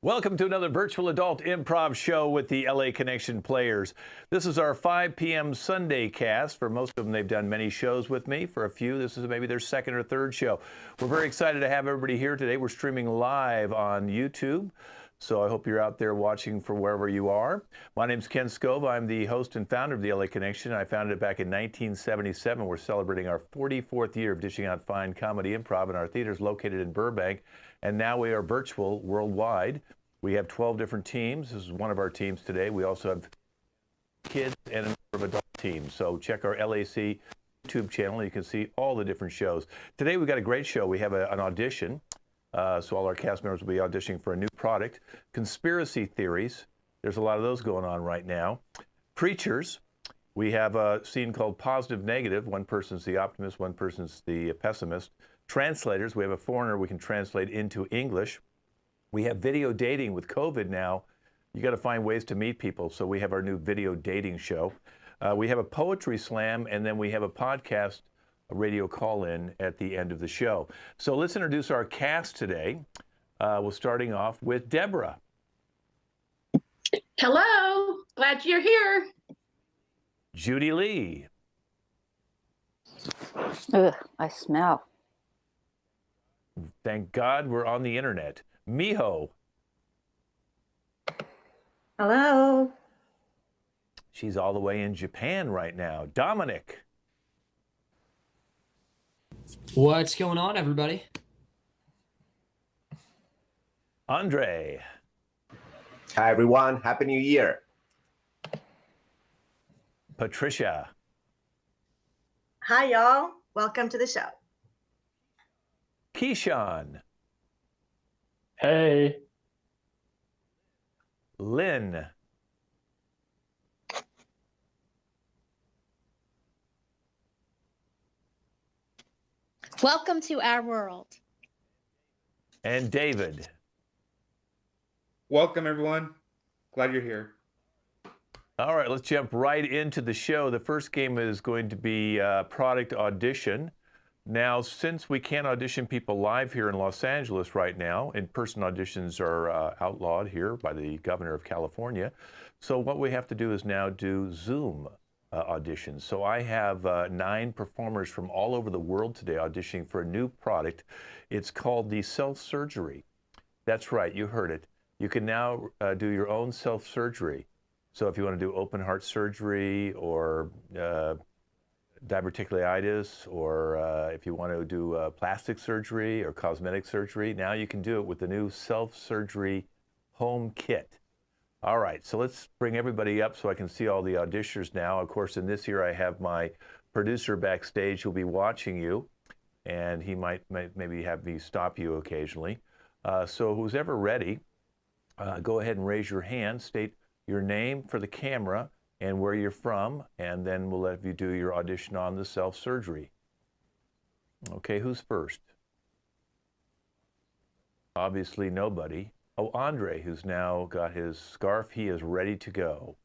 Welcome to another virtual adult improv show with the LA Connection players. This is our 5 p.m. Sunday cast. For most of them, they've done many shows with me. For a few, this is maybe their second or third show. We're very excited to have everybody here today. We're streaming live on YouTube, so I hope you're out there watching from wherever you are. My name's Ken Scove. I'm the host and founder of the LA Connection. I founded it back in 1977. We're celebrating our 44th year of dishing out fine comedy improv in our theaters located in Burbank. And now we are virtual worldwide. We have 12 different teams. This is one of our teams today. We also have kids and a number of adult teams. So check our LAC YouTube channel. You can see all the different shows. Today we've got a great show. We have an audition. So all our cast members will be auditioning for a new product. Conspiracy theories. There's a lot of those going on right now. Preachers. We have a scene called Positive Negative. One person's the optimist, one person's the pessimist. Translators. We have a foreigner we can translate into English. We have video dating with COVID now. You got to find ways to meet people. So we have our new video dating show. We have a poetry slam, and then we have a podcast, a radio call-in at the end of the show. So let's introduce our cast today. We're starting off with Deborah. Hello, glad you're here. Judy Lee. Ugh, I smell. Thank God we're on the internet. Miho. Hello. She's all the way in Japan right now. Dominic. What's going on, everybody? Andre. Hi, everyone. Happy New Year. Patricia. Hi, y'all. Welcome to the show. Keyshawn. Hey. Lynn. Welcome to our world. And David. Welcome, everyone. Glad you're here. All right, let's jump right into the show. The first game is going to be product audition. Now, since we can't audition people live here in Los Angeles right now, in-person auditions are outlawed here by the governor of California. So what we have to do is now do Zoom auditions. So I have 9 performers from all over the world today auditioning for a new product. It's called the self-surgery. That's right, you heard it. You can now do your own self-surgery. So if you want to do open heart surgery or diverticulitis, or if you want to do plastic surgery or cosmetic surgery, now you can do it with the new self-surgery home kit. All right, so let's bring everybody up so I can see all the auditioners now. Of course, in this year, I have my producer backstage who'll be watching you, and he might maybe have me stop you occasionally. So who's ever ready, go ahead and raise your hand, state your name for the camera and where you're from, and then we'll let you do your audition on the self-surgery. Okay, who's first? Obviously nobody. Oh, Andre, who's now got his scarf. He is ready to go.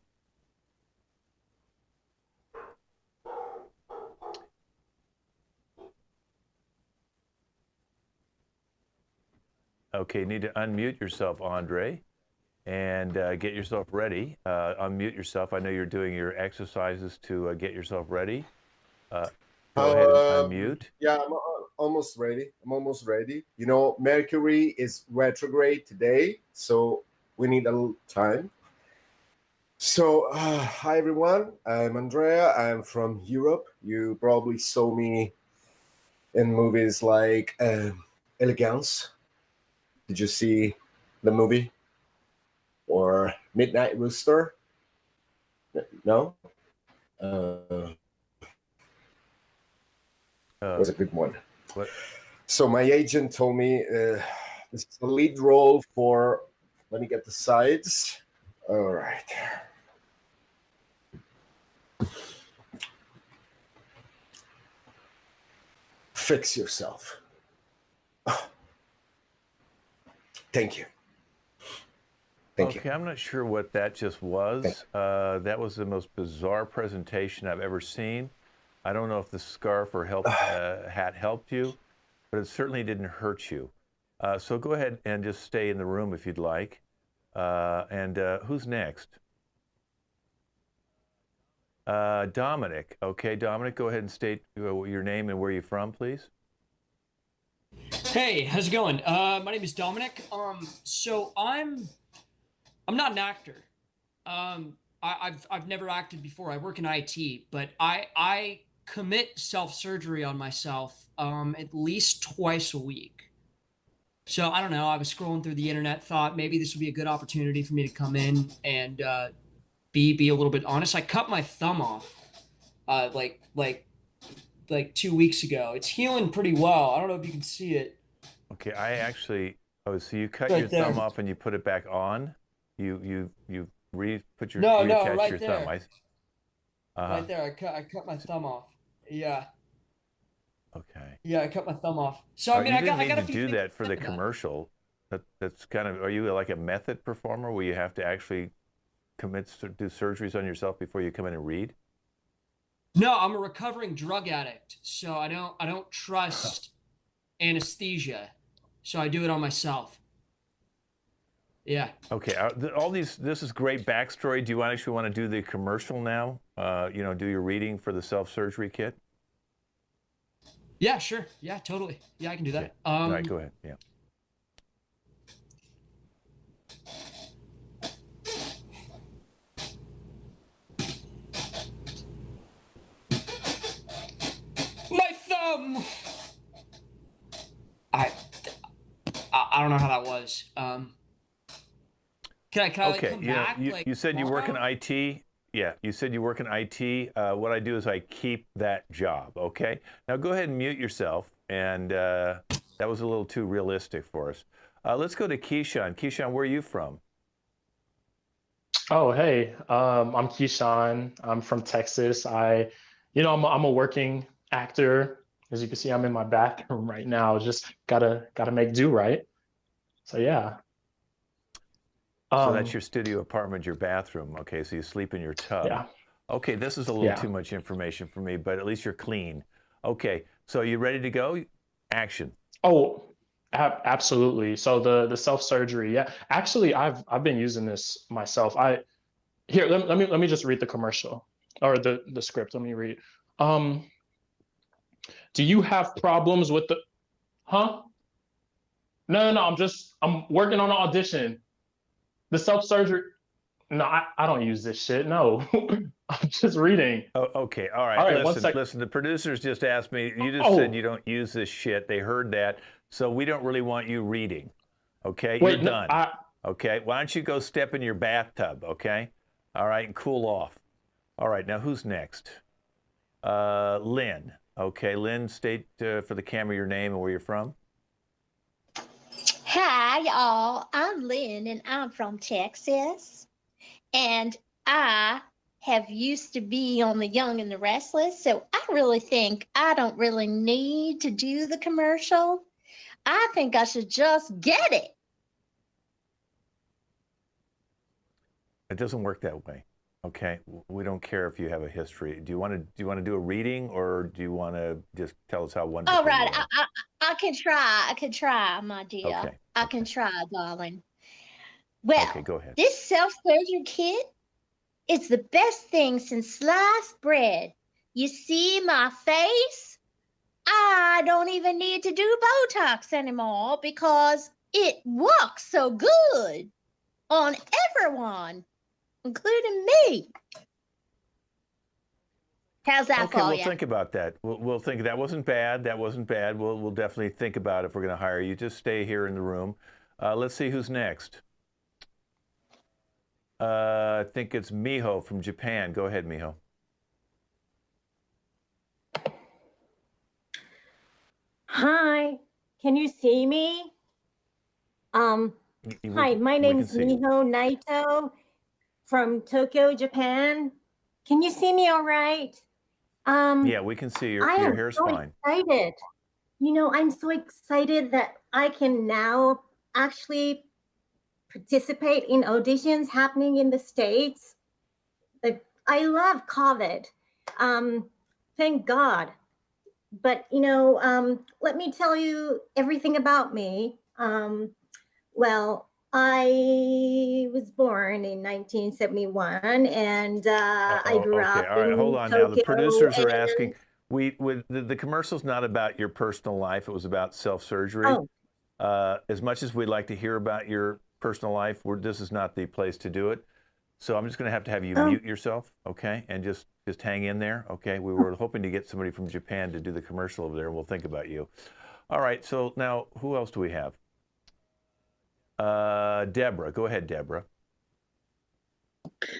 Okay, you need to unmute yourself, Andre, and get yourself ready. Unmute yourself. I know you're doing your exercises to get yourself ready. Go ahead and unmute. Yeah, I'm almost ready. You know, Mercury is retrograde today, so we need a little time. So, hi everyone. I'm Andrea. I'm from Europe. You probably saw me in movies like Elegance. Did you see the movie? Or Midnight Rooster? No? Was a good one. What? So my agent told me this is the lead role for, let me get the sides. All right. Fix yourself. Thank you. Thank you. Okay, I'm not sure what that just was. That was the most bizarre presentation I've ever seen. I don't know if the scarf or hat helped you, but it certainly didn't hurt you. So go ahead and just stay in the room if you'd like. And who's next? Dominic. Okay, Dominic, go ahead and state your name and where you're from, please. Hey, how's it going? My name is Dominic. So I'm not an actor. I've never acted before. I work in IT, but I commit self-surgery on myself at least twice a week. So I don't know. I was scrolling through the internet, thought maybe this would be a good opportunity for me to come in and be a little bit honest. I cut my thumb off like 2 weeks ago. It's healing pretty well. I don't know if you can see it. Okay, I actually. Oh, so you cut Right your there. thumb off and you put it back on? You put your No, reattach right your there. thumb. Right there. I cut my thumb off. Yeah. Okay. Yeah, I cut my thumb off. So I mean, you I got didn't a need to few do things that for to the think about. commercial. That's kind of. Are you like a method performer where you have to actually do surgeries on yourself before you come in and read? No, I'm a recovering drug addict, so I don't trust anesthesia, so I do it on myself. Yeah. Okay. This is great backstory. Do you actually want to do the commercial now? Do your reading for the self-surgery kit? Yeah, sure. Yeah, totally. Yeah, I can do that. Okay. All right, go ahead. Yeah. My thumb. I don't know how that was. Can I like Okay. come back? You said you work in tomorrow? IT. Yeah, you said you work in IT. What I do is I keep that job. Okay. Now go ahead and mute yourself. And that was a little too realistic for us. Let's go to Keyshawn. Keyshawn, where are you from? Oh, hey, I'm Keyshawn. I'm from Texas. I'm a working actor. As you can see, I'm in my bathroom right now. Just gotta make do, right? So yeah. So that's Um, your studio apartment, your bathroom. Okay, so you sleep in your tub. yeah, Okay, this is a little yeah. too much information for me, but at least you're clean. Okay, so you ready to go? Action. Oh, absolutely. So the self-surgery, yeah. Actually, I've been using this myself. Let me just read the commercial or the script. Let me read. Um, do you have problems with the huh? No, I'm working on an audition. The self-surgery. No, I don't use this shit. No. I'm just reading. Oh, okay, all All right. right, one sec. Listen. The producers just asked me. You just said Oh, you don't use this shit. They heard that, so we don't really want you reading. Okay, you're wait, no, done. Okay, why don't you go step in your bathtub? Okay, all right, and cool off. All right, now who's next? Lynn. Okay, Lynn, state for the camera your name and where you're from. Hi, y'all. I'm Lynn and I'm from Texas. And I have used to be on The Young and the Restless. So I really think I don't really need to do the commercial. I think I should just get it. It doesn't work that way. Okay, we don't care if you have a history. Do you want to do a reading, or do you want to just tell us how wonderful All right. you are? I can try. I can try, my dear. Okay. I can try, darling. Well, Okay, go ahead. this self-surgery kit is the best thing since sliced bread. You see my face? I don't even need to do Botox anymore because it works so good on everyone, including me. How's that Okay, for we'll you? think about that. We'll think that wasn't bad. That wasn't bad. We'll definitely think about it if we're going to hire you. Just stay here in the room. Let's see who's next. I think it's Miho from Japan. Go ahead, Miho. Hi, can you see me? Hi, my We name can is see you. Miho Naito from Tokyo, Japan. Can you see me all right? Yeah, we can see I your am hair's so fine. excited. I'm so excited that I can now actually participate in auditions happening in the States. Like, I love COVID. Thank God. But, let me tell you everything about me. Well, I was born in 1971, and I grew Okay, up all right, hold in on now. The Tokyo. producers are asking. And The commercial's not about your personal life. It was about self-surgery. oh, As much as we'd like to hear about your personal life, this is not the place to do it. So I'm just going to have you oh, mute yourself, okay, and just hang in there, okay. We were hoping to get somebody from Japan to do the commercial over there, and we'll think about you. All right. So now, who else do we have? Deborah. Go ahead, Deborah.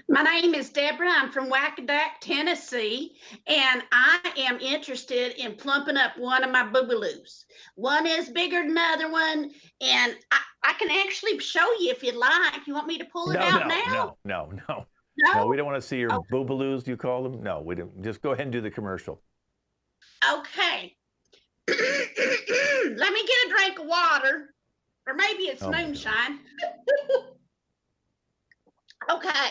My name is Deborah. I'm from Wackadock, Tennessee, and I am interested in plumping up one of my boobaloo. One is bigger than the other one, and I can actually show you if you'd like. You want me to pull it out now? No. No? No, we don't want to see your Okay. boobaloos, you call them? No, we don't. Just go ahead and do the commercial. Okay. Let me get a drink of water, or maybe it's Oh my God. moonshine. Okay.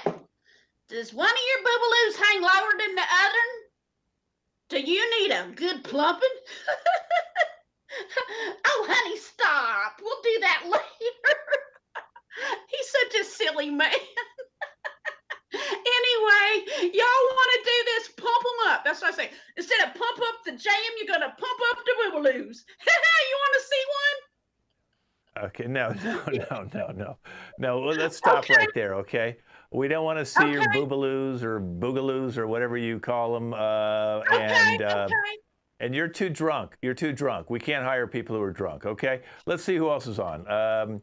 Does one of your boobaloos hang lower than the other? Do you need a good plumping? Oh, honey, stop. We'll do that later. He's such a silly man. Anyway, y'all want to do this, pump them up. That's what I say. Instead of pump up the jam, you're going to pump up the boobaloos. You want to see one? Okay, no. Well, let's stop Okay. right there, okay? We don't want to see your Okay. boobaloos or boogaloos or whatever you call them. Okay. And you're too drunk. You're too drunk. We can't hire people who are drunk, okay? Let's see who else is on.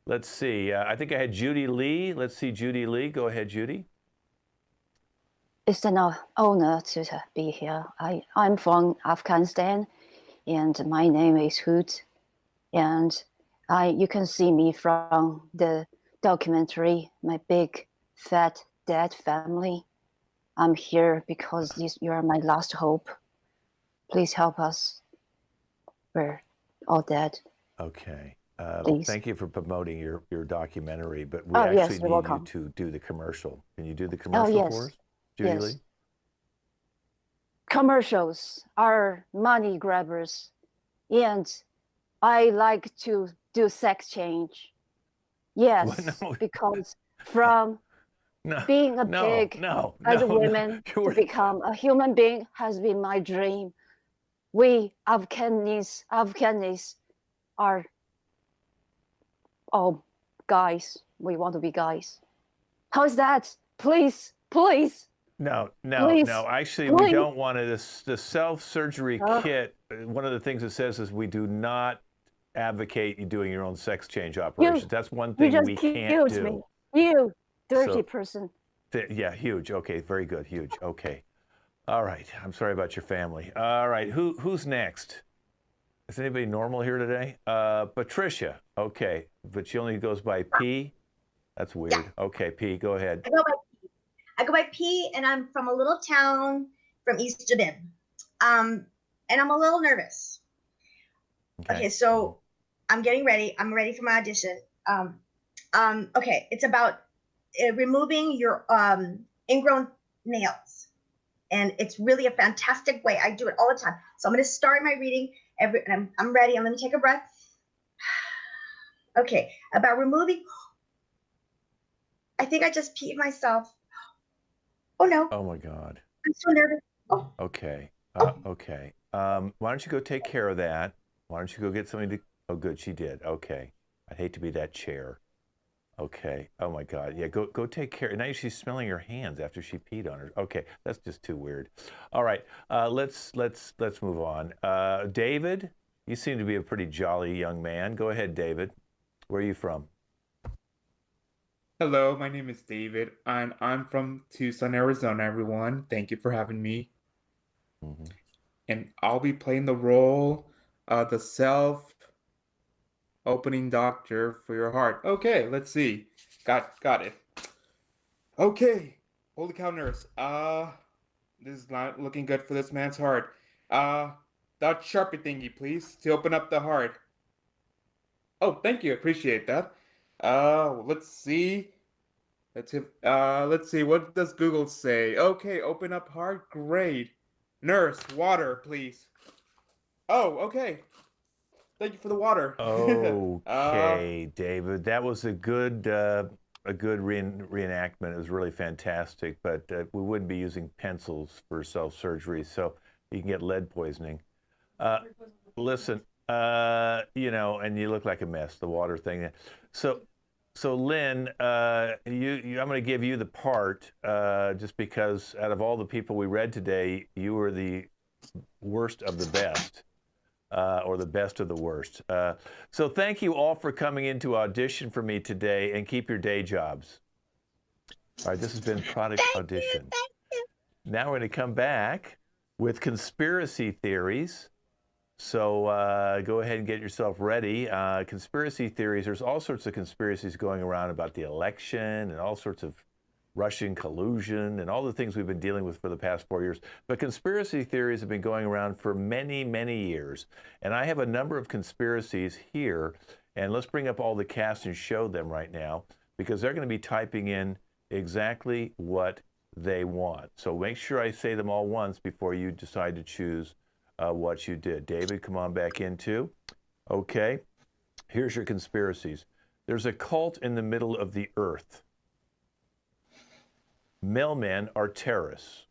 Let's see. I think I had Judy Lee. Let's see, Judy Lee. Go ahead, Judy. It's an honor to be here. I'm from Afghanistan, and my name is Hood. And you can see me from the documentary, My Big Fat Dead Family. I'm here because you are my last hope. Please help us. We're all dead. Okay. Please. Thank you for promoting your documentary, but we Yes, actually you're need welcome. you to do the commercial. Can you do the commercial yes. for us, Judy Yes. Lee? Commercials are money grabbers, and I like to do sex change. Yes, What? No. because from being a pig as a woman to become a human being has been my dream. We Afghanis are all guys. We want to be guys. How's that? Please. No. Please, Actually, please. we don't want to. The self-surgery kit, one of the things it says is we do not advocate you doing your own sex change operations. That's one thing we can't do. Me. You dirty person. Yeah, huge. Okay, very good. Huge. Okay. All right. I'm sorry about your family. All right. Who's next? Is anybody normal here today? Patricia. Okay. But she only goes by P. That's weird. Yeah. Okay, P, go ahead. I go by P, and I'm from a little town from East of Bend. And I'm a little nervous. Okay, so I'm getting ready. I'm ready for my audition. Okay, it's about removing your ingrown nails. And it's really a fantastic way. I do it all the time. So I'm going to start my reading. I'm ready. I'm going to take a breath. Okay, about removing. I think I just peed myself. Oh no. Oh my God. I'm so nervous. Oh. Okay. Okay. Why don't you go take care of that? Why don't you go get something to? Oh, good. She did. Okay. I'd hate to be that chair. Okay. Oh my God. Yeah. Go take care. Now she's smelling her hands after she peed on her. Okay. That's just too weird. All right. Let's move on. David, you seem to be a pretty jolly young man. Go ahead, David. Where are you from? Hello, my name is David, and I'm from Tucson, Arizona, everyone. Thank you for having me. Mm-hmm. And I'll be playing the role of the self-opening doctor for your heart. Okay, let's see. Got it. Okay. Holy cow, nurse. This is not looking good for this man's heart. That Sharpie thingy, please, to open up the heart. Oh, thank you. Appreciate that. Let's see. Let's see. What does Google say? Okay, open up heart. Great. Nurse, water, please. Oh, okay. Thank you for the water. Okay, David, that was a good reenactment. It was really fantastic, but we wouldn't be using pencils for self-surgery, so you can get lead poisoning. Listen, you know, and you look like a mess, the water thing. So Lynn, I'm going to give you the part just because out of all the people we read today, you were the worst of the best. Or the best of the worst. So thank you all for coming in to audition for me today, and keep your day jobs. All right, this has been Product Audition. Thank you. Now we're going to come back with conspiracy theories. So go ahead and get yourself ready. Conspiracy theories, there's all sorts of conspiracies going around about the election and all sorts of Russian collusion and all the things we've been dealing with for the past 4 years. But conspiracy theories have been going around for many, many years. And I have a number of conspiracies here. And let's bring up all the cast and show them right now, because they're going to be typing in exactly what they want. So make sure I say them all once before you decide to choose what you did. David, come on back in too. Okay, here's your conspiracies. There's a cult in the middle of the earth. Mailmen are terrorists.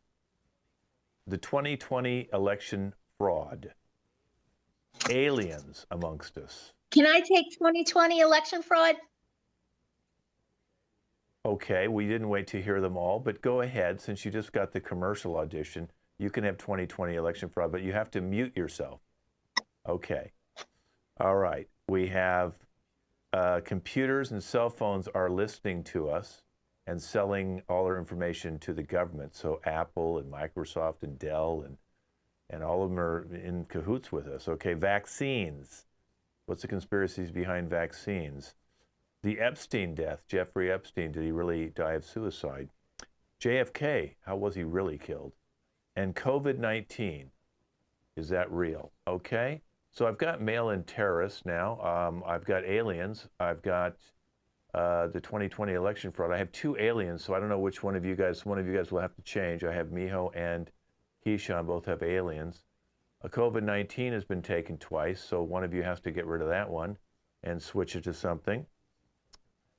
The 2020 election fraud. Aliens amongst us. Can I take 2020 election fraud? Okay, we didn't wait to hear them all, but go ahead. Since you just got the commercial audition, you can have 2020 election fraud, but you have to mute yourself. Okay. All right. We have computers and cell phones are listening to us and selling all our information to the government. So Apple and Microsoft and Dell and all of them are in cahoots with us. Okay, vaccines. What's the conspiracies behind vaccines? The Epstein death, Jeffrey Epstein, did he really die of suicide? JFK, how was he really killed? And COVID-19, is that real? Okay, so I've got mail-in terrorists now. I've got aliens. I've got the 2020 election fraud. I have 2 aliens, so I don't know which one of you guys will have to change. I have Miho and Keyshawn both have aliens. COVID-19 has been taken twice, so one of you has to get rid of that one and switch it to something.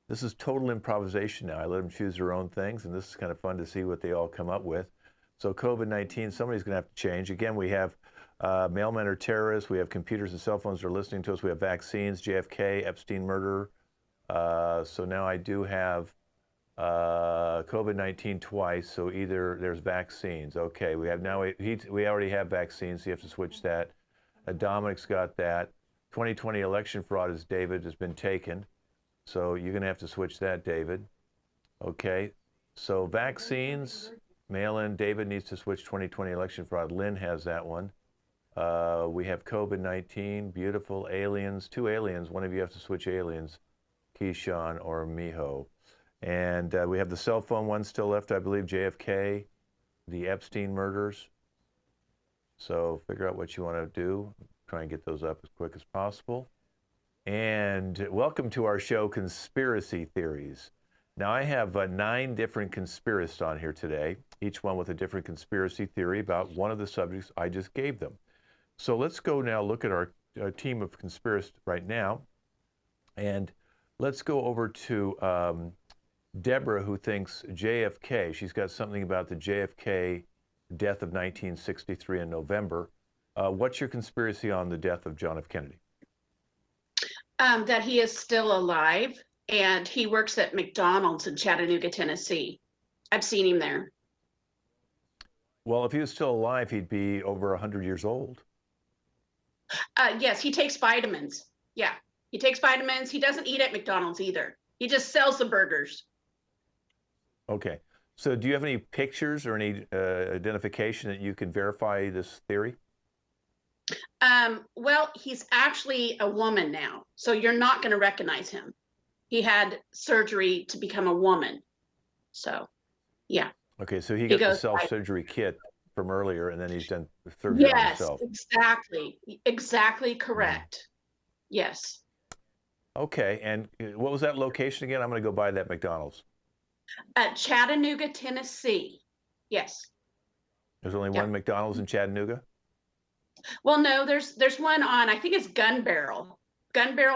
This is total improvisation now. I let them choose their own things, and this is kind of fun to see what they all come up with. So COVID-19, somebody's going to have to change. Again, we have mailmen are terrorists. We have computers and cell phones that are listening to us. We have vaccines, JFK, Epstein murder. So now I do have COVID-19 twice, so either there's vaccines. Okay, we have now, we already have vaccines, so you have to switch that. Dominic's got that. 2020 election fraud, as David, has been taken. So you're going to have to switch that, David. Okay, so vaccines, mail-in, David needs to switch 2020 election fraud. Lynn has that one. We have COVID-19, beautiful, aliens, 2 aliens. One of you have to switch aliens, Keyshawn or Miho. And we have the cell phone one still left, I believe, JFK, the Epstein murders. So figure out what you want to do. Try and get those up as quick as possible. And welcome to our show, Conspiracy Theories. Now I have 9 different conspiracists on here today, each one with a different conspiracy theory about one of the subjects I just gave them. So let's go now look at our team of conspiracists right now. And let's go over to Deborah, who thinks JFK. She's got something about the JFK death of 1963 in November. What's your conspiracy on the death of John F. Kennedy? That he is still alive, and he works at McDonald's in Chattanooga, Tennessee. I've seen him there. Well, if he was still alive, he'd be over 100 years old. Yes, he takes vitamins. Yeah, he takes vitamins. He doesn't eat at McDonald's either. He just sells the burgers. Okay. So do you have any pictures or any identification that you can verify this theory? Well, he's actually a woman now, so you're not going to recognize him. He had surgery to become a woman. So, yeah. Okay, so he got the self-surgery kit from earlier, and then he's done surgery on himself. Yes, exactly. Exactly correct. Yes. Okay, and what was that location again? I'm going to go by that McDonald's. At Chattanooga, Tennessee. Yes. There's only one McDonald's in Chattanooga? Well, no, there's one on, I think it's Gun Barrel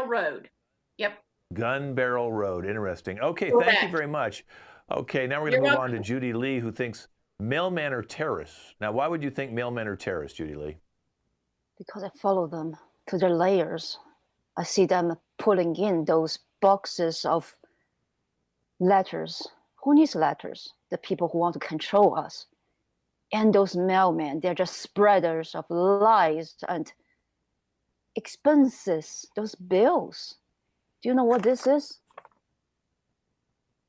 Road. Yep. Gun Barrel Road. Interesting. Okay, thank you Correct. very much. Okay, now we're going You're to move on welcome. to Judy Lee, who thinks mailmen are terrorists. Now, why would you think mailmen are terrorists, Judy Lee? Because I follow them to their layers. I see them pulling in those boxes of letters. Who needs letters? The people who want to control us. And those mailmen, they're just spreaders of lies and expenses, those bills. Do you know what this is?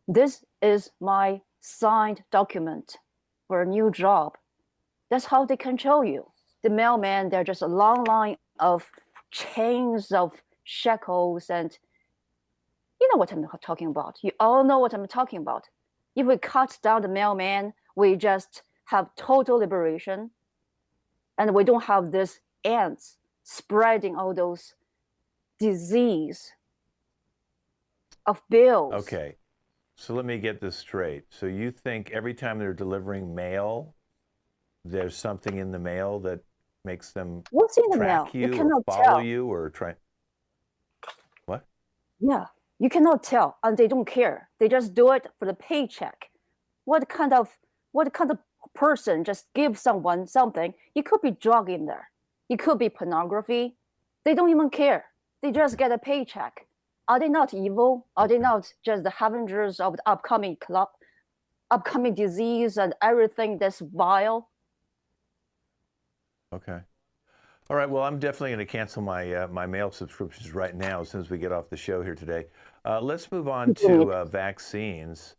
This is my signed document for a new job. That's how they control you. The mailman, they're just a long line of chains of shackles, and you know what I'm talking about. You all know what I'm talking about. If we cut down the mailman, we just have total liberation, and we don't have these ants spreading all those disease of bills. Okay, so let me get this straight. So you think every time they're delivering mail, there's something in the mail that makes them What's in the track mail? you or cannot follow tell. you or try? What? Yeah, you cannot tell, and they don't care. They just do it for the paycheck. What kind of person just gives someone something? It could be drug in there. It could be pornography. They don't even care. They just get a paycheck. Are they not evil? Are they not just the harbingers of the upcoming disease and everything that's vile? Okay. All right. Well, I'm definitely going to cancel my my mail subscriptions right now as soon as we get off the show here today. Let's move on to vaccines,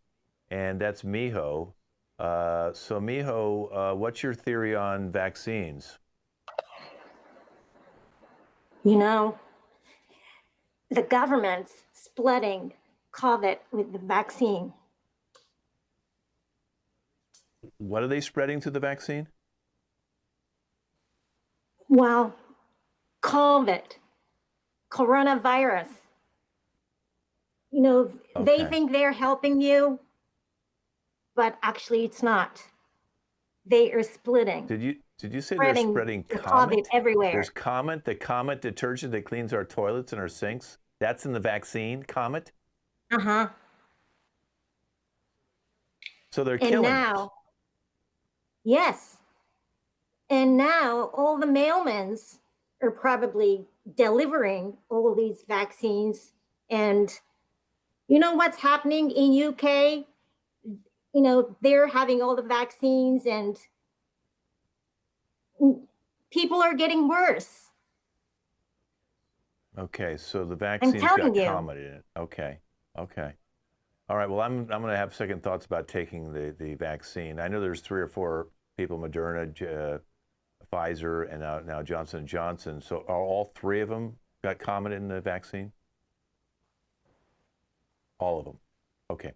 and that's Miho. So Miho, what's your theory on vaccines? You know, the government's splitting COVID with the vaccine. What are they spreading through the vaccine? Well, COVID, coronavirus. You know, they Okay. think they're helping you, but actually it's not. They are splitting. Did you say Spreading they're spreading the Comet? COVID everywhere. There's Comet, the Comet detergent that cleans our toilets and our sinks. That's in the vaccine, Comet. Uh-huh. So they're And killing now, us. yes. And now all the mailmen are probably delivering all these vaccines. And you know what's happening in UK? You know, they're having all the vaccines and people are getting worse. Okay, so the vaccine's telling got you. Comet in it. Okay. All right. Well, I'm going to have second thoughts about taking the vaccine. I know there's 3 or 4 people, Moderna, Pfizer, and now Johnson & Johnson. So are all 3 of them got Comet in the vaccine? All of them. Okay.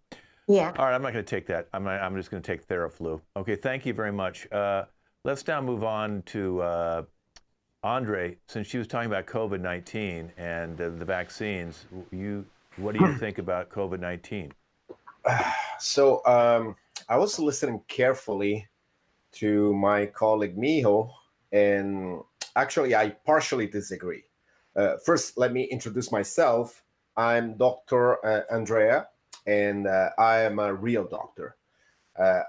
Yeah. All right. I'm not going to take that. I'm just going to take Theraflu. Okay. Thank you very much. Let's now move on to Andre. Since she was talking about COVID-19 and the vaccines, what do you think about COVID-19? So I was listening carefully to my colleague Miho, and actually I partially disagree. First, let me introduce myself. I'm Dr. Andrea, and I am a real doctor.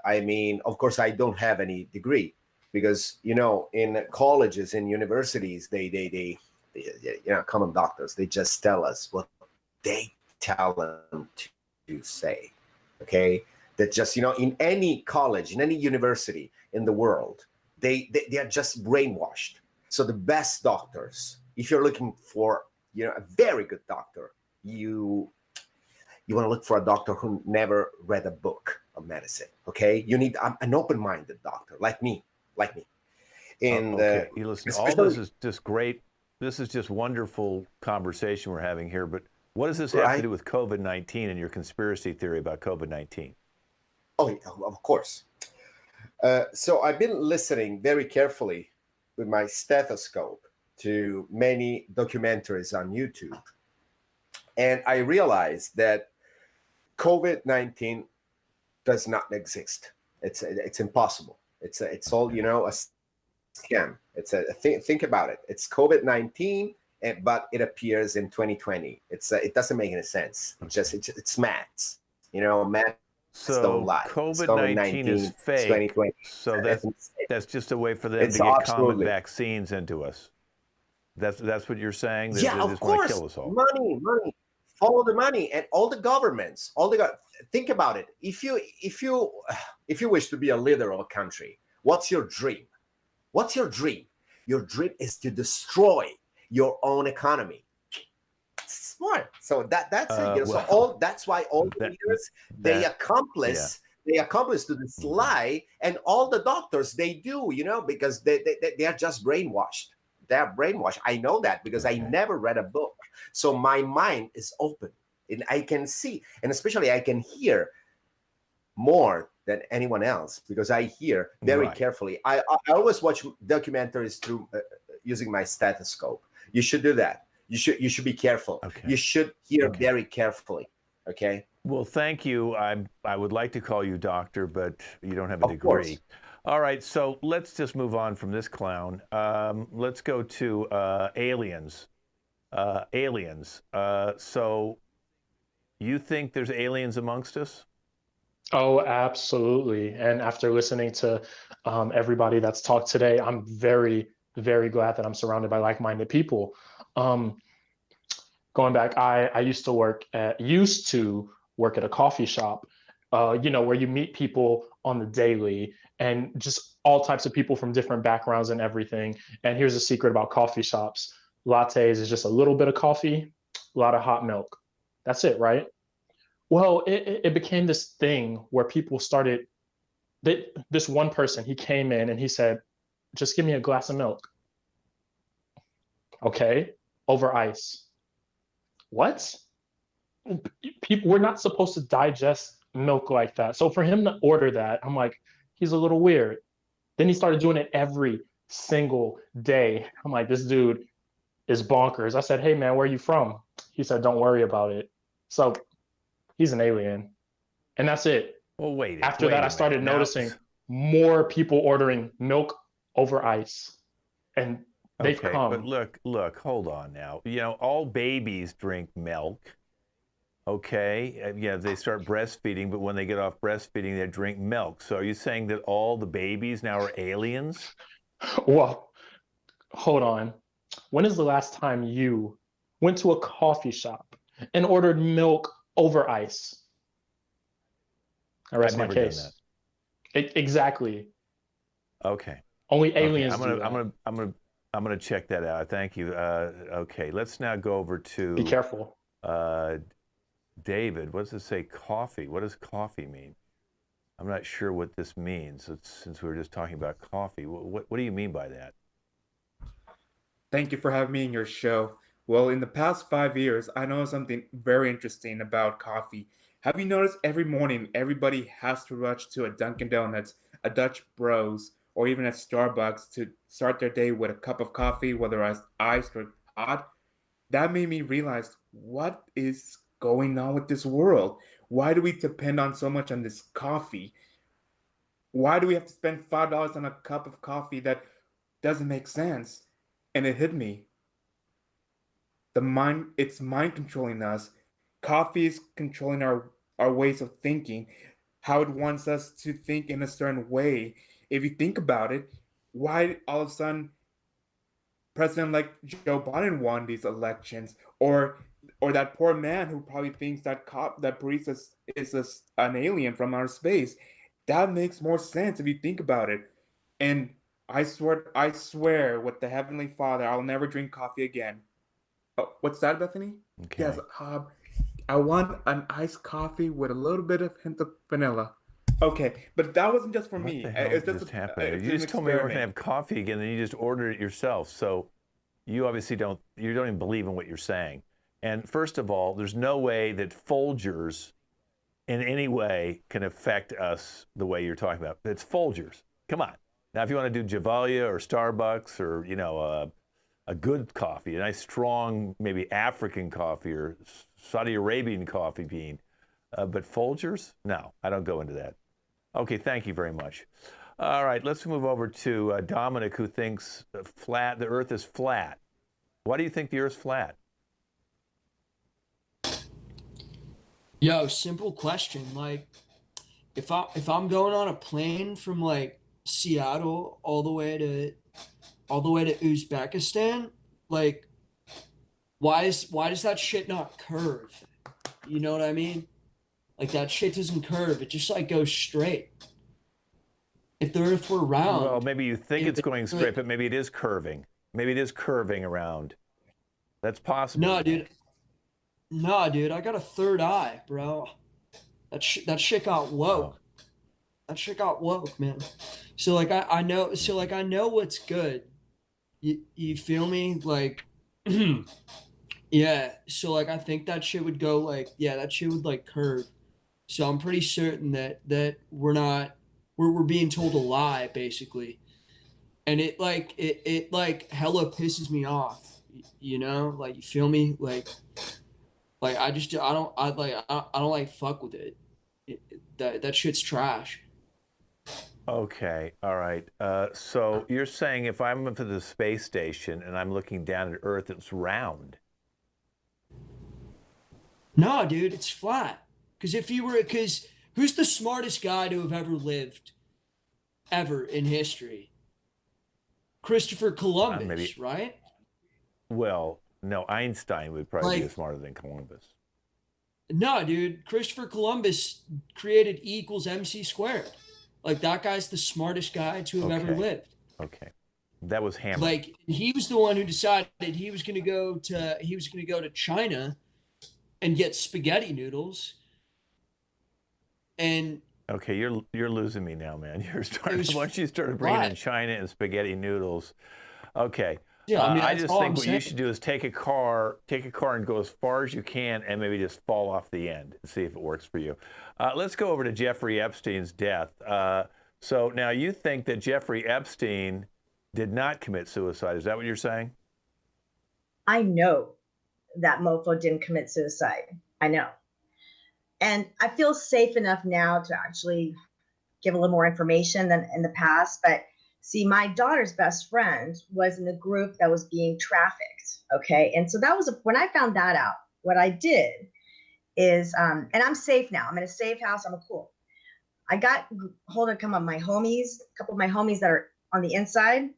I mean, of course, I don't have any degree because, you know, in colleges and universities, they common doctors, they just tell us what they tell them to say. Okay, that just, you know, in any college, in any university in the world, they are just brainwashed. So the best doctors, if you're looking for, you know, a very good doctor, you want to look for a doctor who never read a book of medicine. Okay, you need an open-minded doctor like me. And okay, you listen. All this is just great. This is just wonderful conversation we're having here. But what does this have to do with COVID-19 and your conspiracy theory about COVID-19? Oh, yeah, of course. So I've been listening very carefully with my stethoscope to many documentaries on YouTube. And I realized that COVID-19 does not exist. It's impossible. It's all, you know, a scam. Think about it. It's COVID-19, but it appears in 2020. It doesn't make any sense. It's maths. You know, math. So COVID-19 is fake. So that's just a way for them to get common vaccines into us. That's what you're saying. They of course. Kill us all. Money. Follow the money, and all the governments. Think about it. If you wish to be a leader of a country, what's your dream? What's your dream? Your dream is to destroy your own economy. Smart. So that's it. That's why all the leaders they accomplish to this lie, and all the doctors they do, because they are just brainwashed. They're brainwashed. I know that because I never read a book. So my mind is open, and I can see, and especially I can hear more than anyone else because I hear very carefully. I always watch documentaries through using my stethoscope. You should do that. You should be careful. Okay. You should hear very carefully. Okay. Well, thank you. I would like to call you doctor, but you don't have a degree. Course. All right, so let's just move on from this clown. Let's go to aliens. So you think there's aliens amongst us? Oh, absolutely. And after listening to everybody that's talked today, I'm very, very glad that I'm surrounded by like-minded people. Going back, I used to work at a coffee shop, where you meet people on the daily and just all types of people from different backgrounds and everything. And here's a secret about coffee shops. Lattes is just a little bit of coffee, a lot of hot milk. That's it, right? Well, it became this thing where people started, this one person, he came in and he said, just give me a glass of milk. Okay, over ice. What? People, we're not supposed to digest milk like that. So for him to order that, I'm like, he's a little weird. Then he started doing it every single day. I'm like, this dude is bonkers. I said, hey man, where are you from? He said, don't worry about it. So he's an alien. And that's it. Well, wait. After that, I started noticing more people ordering milk over ice. And they've come. But look, hold on now. All babies drink milk. Okay, they start breastfeeding, but when they get off breastfeeding, they drink milk. So are you saying that all the babies now are aliens? Well, hold on. When is the last time you went to a coffee shop and ordered milk over ice? I rest my case. Done that. Exactly. Okay. Only aliens do that. I'm gonna check that out. Thank you. Okay, let's now go over to. Be careful. David, what does it say? Coffee. What does coffee mean? I'm not sure what this means. Since we were just talking about coffee, what do you mean by that? Thank you for having me in your show. Well, in the past 5 years, I know something very interesting about coffee. Have you noticed every morning everybody has to rush to a Dunkin' Donuts, a Dutch Bros, or even at Starbucks to start their day with a cup of coffee, whether it's iced or hot? That made me realize, what is going on with this world? Why do we depend on so much on this coffee? Why do we have to spend $5 on a cup of coffee that doesn't make sense? And it hit me. It's mind controlling us. Coffee is controlling our ways of thinking, how it wants us to think in a certain way. If you think about it, why all of a sudden President like Joe Biden won these elections, or that poor man who probably thinks that barista is an alien from outer space? That makes more sense if you think about it. And I swear with the Heavenly Father, I'll never drink coffee again. Oh, what's that, Bethany? Okay. Yes, I want an iced coffee with a little bit of hint of vanilla. Okay, but that wasn't just for me. What the hell just happened? You just told me we were gonna have coffee again, and you just ordered it yourself. So you obviously don't even believe in what you're saying. And first of all, there's no way that Folgers in any way can affect us the way you're talking about. It's Folgers. Come on. Now, if you want to do Javalia or Starbucks or, a good coffee, a nice strong, maybe African coffee or Saudi Arabian coffee bean. But Folgers? No, I don't go into that. Okay, thank you very much. All right, let's move over to Dominic, who thinks the Earth is flat. Why do you think the Earth's flat? Yo, simple question. Like, if I'm going on a plane from like Seattle all the way to Uzbekistan, like, why does that shit not curve? You know what I mean? Like, that shit doesn't curve. It just like goes straight. If the Earth were round, Well, maybe you think it's going straight, but maybe it is curving. Maybe it is curving around. That's possible. No, dude. No, dude. I got a third eye, bro. That shit got woke. Oh. That shit got woke, man. So like I know. So like I know what's good. You feel me? Like, yeah. So like I think that shit would go like, yeah, that shit would like curve. So I'm pretty certain that we're being told a lie basically, and it like hella pisses me off. You know, like, you feel me? Like I don't like fuck with it. That shit's trash. Okay, all right. So you're saying if I'm up to the space station and I'm looking down at Earth, it's round? No, dude, it's flat. Because who's the smartest guy to have ever lived, ever in history? Christopher Columbus, right? Well, no, Einstein would probably be smarter than Columbus. No, dude, Christopher Columbus created E equals MC squared. Like, that guy's the smartest guy to have ever lived. Okay, that was Hammer. Like, he was the one who decided he was gonna go to China and get spaghetti noodles. And okay, you're losing me now, man. Once you started bringing in China and spaghetti noodles, okay. Yeah, I mean, I just think what you should do is take a car and go as far as you can, and maybe just fall off the end and see if it works for you. Let's go over to Jeffrey Epstein's death. So now you think that Jeffrey Epstein did not commit suicide? Is that what you're saying? I know that mofo didn't commit suicide. I know. And I feel safe enough now to actually give a little more information than in the past. But see, my daughter's best friend was in a group that was being trafficked. Okay. And so that was when I found that out, what I did is, and I'm safe now. I'm in a safe house. I'm cool. I got hold of a couple of my homies that are on the inside.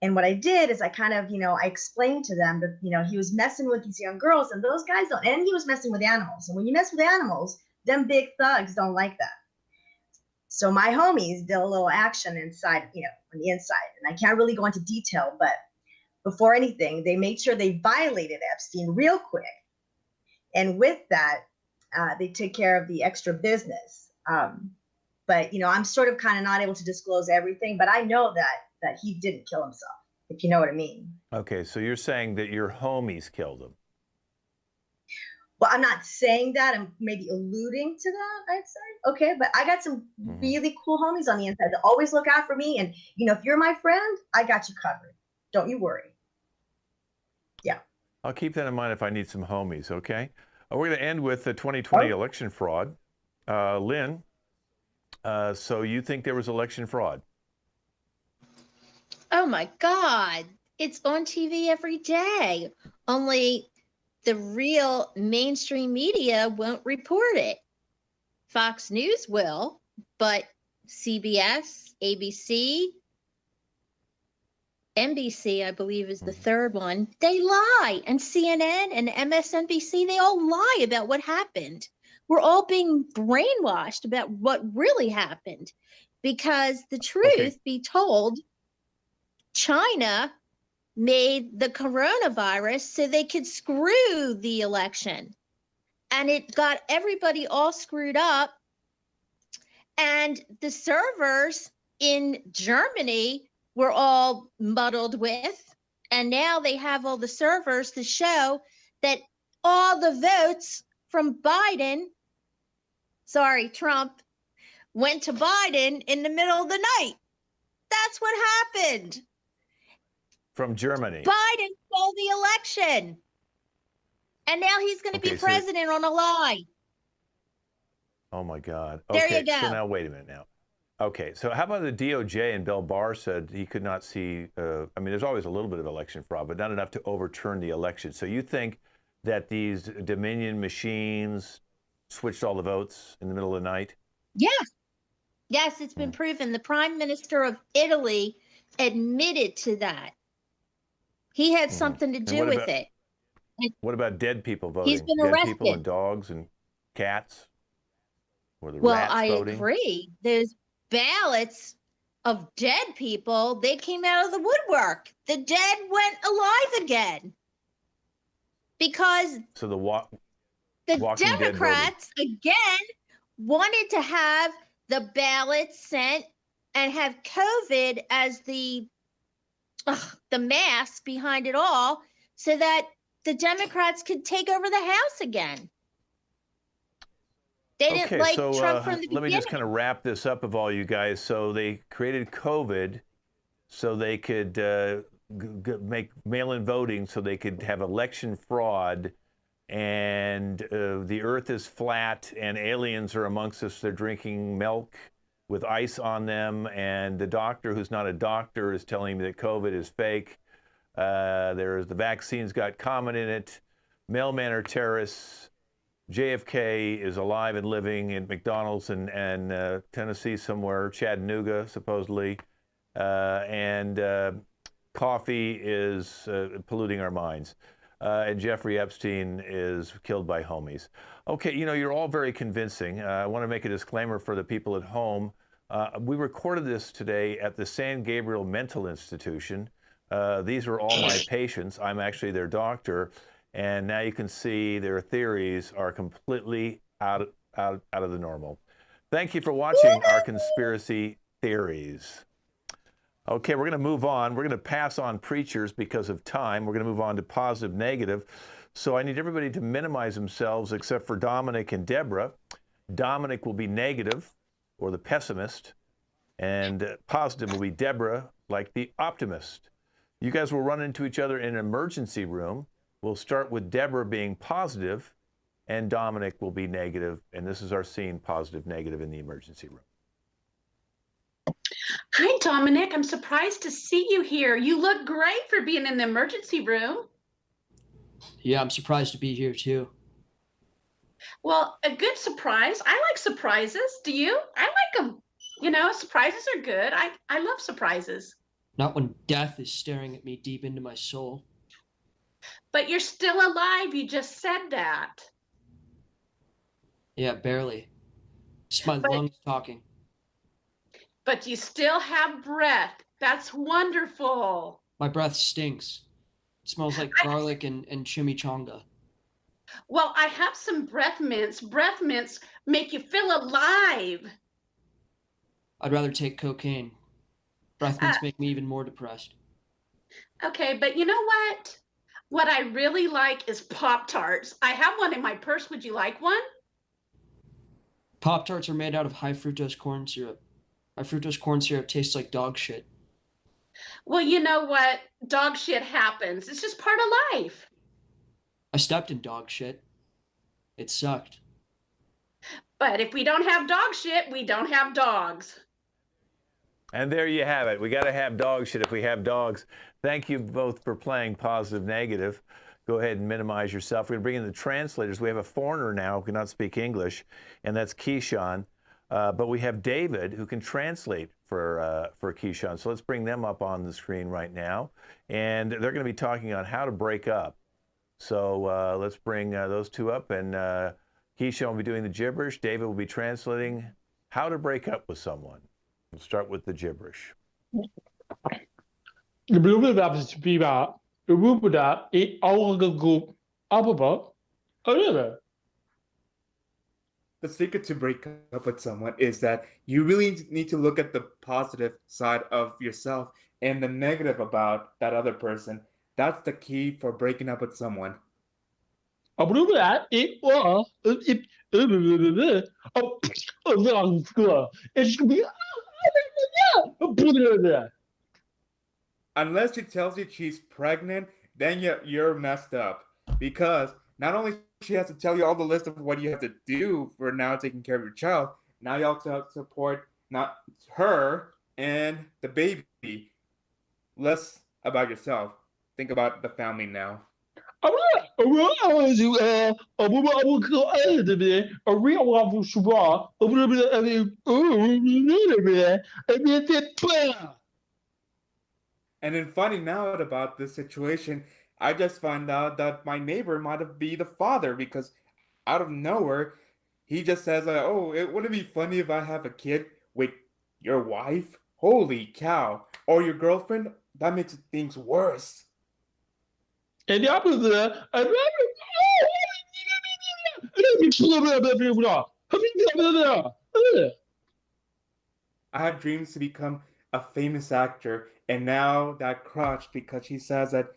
And what I did is I kind of, I explained to them that, he was messing with these young girls, and those guys don't, and he was messing with animals. And when you mess with animals, them big thugs don't like that. So my homies did a little action inside, on the inside. And I can't really go into detail, but before anything, they made sure they violated Epstein real quick. And with that, they took care of the extra business. But, I'm sort of kind of not able to disclose everything, but I know that he didn't kill himself, if you know what I mean. Okay, so you're saying that your homies killed him. Well, I'm not saying that. I'm maybe alluding to that, I'd say. Okay, but I got some really cool homies on the inside that always look out for me. And, if you're my friend, I got you covered. Don't you worry. Yeah. I'll keep that in mind if I need some homies, okay? We're going to end with the 2020 election fraud. Lynn, so you think there was election fraud? Oh my God. It's on TV every day. Only the real mainstream media won't report it. Fox News will, but CBS, ABC, NBC, I believe is the third one, they lie. And CNN and MSNBC, they all lie about what happened. We're all being brainwashed about what really happened, because the truth be told, China made the coronavirus so they could screw the election. And it got everybody all screwed up. And the servers in Germany were all muddled with. And now they have all the servers to show that all the votes from Trump, went to Biden in the middle of the night. That's what happened. From Germany. Biden stole the election. And now he's going to be president on a lie. Oh, my God. There Okay, you go. so now wait a minute now. Okay, so how about the DOJ and Bill Barr said he could not see, I mean, there's always a little bit of election fraud, but not enough to overturn the election. So you think that these Dominion machines switched all the votes in the middle of the night? Yes. Yes, it's been proven. The Prime Minister of Italy admitted to that. He had something to do with it. What about dead people voting? He's been dead arrested. people and dogs and cats? Or the Well, rats I voting? agree. There's ballots of dead people. They came out of the woodwork. The dead went alive again. Because So the the Democrats, again, wanted to have the ballots sent and have COVID as the mask behind it all so that the Democrats could take over the House again. They didn't like Trump from the beginning. Let me just kind of wrap this up of all you guys. So they created COVID so they could make mail-in voting so they could have election fraud, and the earth is flat and aliens are amongst us. They're drinking milk with ice on them, and the doctor who's not a doctor is telling me that COVID is fake. The vaccine's got comet in it. Mailmen are terrorists. JFK is alive and living in McDonald's and Tennessee somewhere, Chattanooga supposedly, and coffee is polluting our minds, and Jeffrey Epstein is killed by homies. Okay, you know, you're all very convincing. I want to make a disclaimer for the people at home. We recorded this today at the San Gabriel Mental Institution. These are all my patients. I'm actually their doctor. And now you can see their theories are completely out of the normal. Thank you for watching our conspiracy theories. Okay, we're going to move on. We're going to pass on preachers because of time. We're going to move on to positive, negative. So I need everybody to minimize themselves except for Dominic and Deborah. Dominic will be negative, or the pessimist, and positive will be Deborah, like the optimist. You guys will run into each other in an emergency room. We'll start with Deborah being positive, and Dominic will be negative, and this is our scene, positive, negative in the emergency room. Hi, Dominic. I'm surprised to see you here. You look great for being in the emergency room. Yeah, I'm surprised to be here too. Well, a good surprise. I like surprises. Do you? I like them. You know, surprises are good. I love surprises. Not when death is staring at me deep into my soul. But you're still alive. You just said that. Yeah, barely. It's my lungs talking. But you still have breath. That's wonderful. My breath stinks. It smells like garlic and chimichanga. Well, I have some breath mints. Breath mints make you feel alive. I'd rather take cocaine. Breath mints make me even more depressed. Okay, but you know what? What I really like is Pop-Tarts. I have one in my purse. Would you like one? Pop-Tarts are made out of high fructose corn syrup. High fructose corn syrup tastes like dog shit. Well, you know what? Dog shit happens. It's just part of life. I stepped in dog shit. It sucked. But if we don't have dog shit, we don't have dogs. And there you have it. We got to have dog shit if we have dogs. Thank you both for playing positive, negative. Go ahead and minimize yourself. We're going to bring in the translators. We have a foreigner now who cannot speak English, and that's Keyshawn. But we have David who can translate for Keyshawn. So let's bring them up on the screen right now. And they're going to be talking on how to break up. So let's bring those two up. And Keyshawn will be doing the gibberish. David will be translating how to break up with someone. We'll start with the gibberish. The secret to break up with someone is that you really need to look at the positive side of yourself and the negative about that other person. That's the key for breaking up with someone. Unless she tells you she's pregnant, then you're messed up. Because not only she has to tell you all the list of what you have to do for now taking care of your child, now you also have to support not her and the baby. Less about yourself. Think about the family now. And then finding out about this situation, I just found out that my neighbor might have been the father because out of nowhere, he just says, "Oh, wouldn't it be funny if I have a kid with your wife? Holy cow! Or your girlfriend? That makes things worse." And the opposite. I have dreams to become a famous actor, and now that crushed because she says that.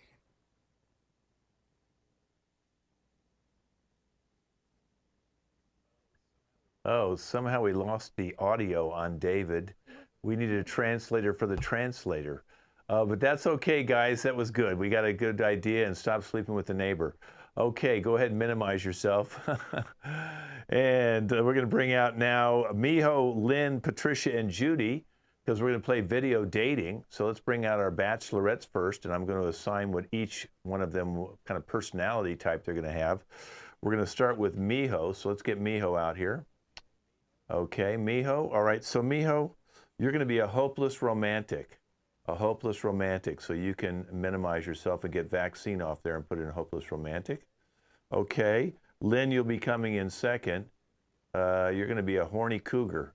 Oh, somehow we lost the audio on David. We needed a translator for the translator. But that's okay, guys. That was good. We got a good idea, and stop sleeping with the neighbor. Okay, go ahead and minimize yourself. And we're going to bring out now Miho, Lynn, Patricia, and Judy, because we're going to play video dating. So let's bring out our bachelorettes first, and I'm going to assign what each one of them, what kind of personality type they're going to have. We're going to start with Miho. So let's get Miho out here. Okay, Miho. All right, so Miho, you're going to be a hopeless romantic. A hopeless romantic. So you can minimize yourself and get vaccine off there and put in a hopeless romantic. Okay, Lynn, you'll be coming in second. You're going to be a horny cougar.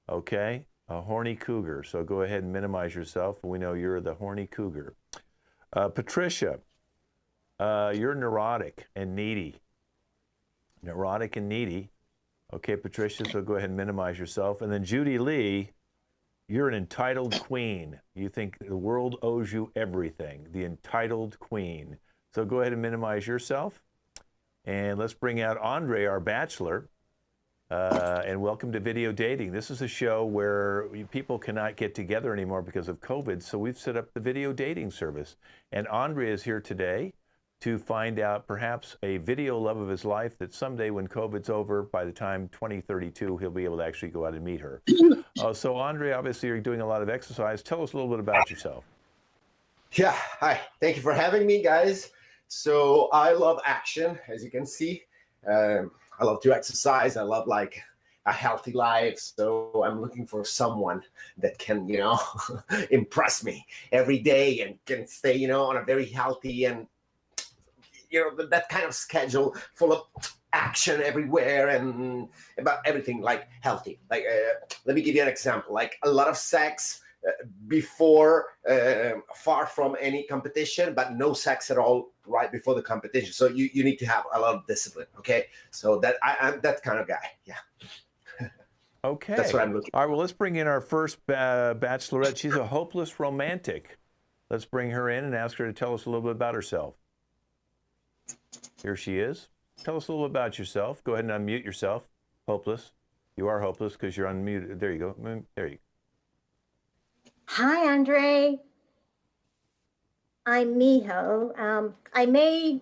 Okay, a horny cougar. So go ahead and minimize yourself. We know you're the horny cougar. Patricia, you're neurotic and needy. Neurotic and needy. Okay, Patricia, so go ahead and minimize yourself. And then Judy Lee, you're an entitled queen. You think the world owes you everything. The entitled queen. So go ahead and minimize yourself. And let's bring out Andre, our bachelor. And welcome to Video Dating. This is a show where people cannot get together anymore because of COVID. So we've set up the video dating service. And Andre is here today to find out perhaps a video love of his life that someday when COVID's over, by the time 2032, he'll be able to actually go out and meet her. So Andre, obviously you're doing a lot of exercise. Tell us a little bit about yourself. Yeah, hi. Thank you for having me, guys. So I love action, as you can see. I love to exercise. I love like a healthy life. So I'm looking for someone that can, impress me every day and can stay, on a very healthy and that kind of schedule full of action everywhere and about everything like healthy. Like, let me give you an example. Like a lot of sex before, far from any competition, but no sex at all right before the competition. So you need to have a lot of discipline. Okay, so that I'm that kind of guy. Yeah. Okay. That's what I'm looking for. All right. Well, let's bring in our first bachelorette. She's a hopeless romantic. Let's bring her in and ask her to tell us a little bit about herself. Here she is. Tell us a little bit about yourself. Go ahead and unmute yourself. Hopeless. You are hopeless because you're unmuted. There you go. There you go. Hi, Andre. I'm Miho. I may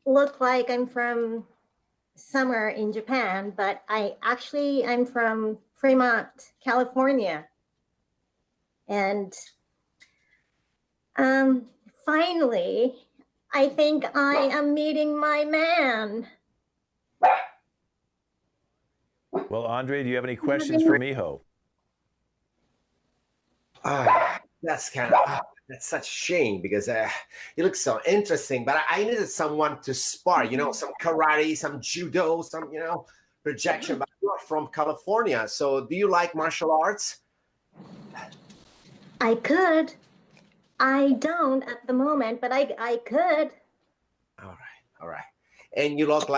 look like I'm from somewhere in Japan, but I'm from Fremont, California. And finally, I think I am meeting my man. Well, Andre, do you have any questions for Miho? That's such a shame because he looks so interesting, but I needed someone to spar, some karate, some judo, some, projection, but you're from California. So do you like martial arts? I could. I don't at the moment, but I could. All right. And you love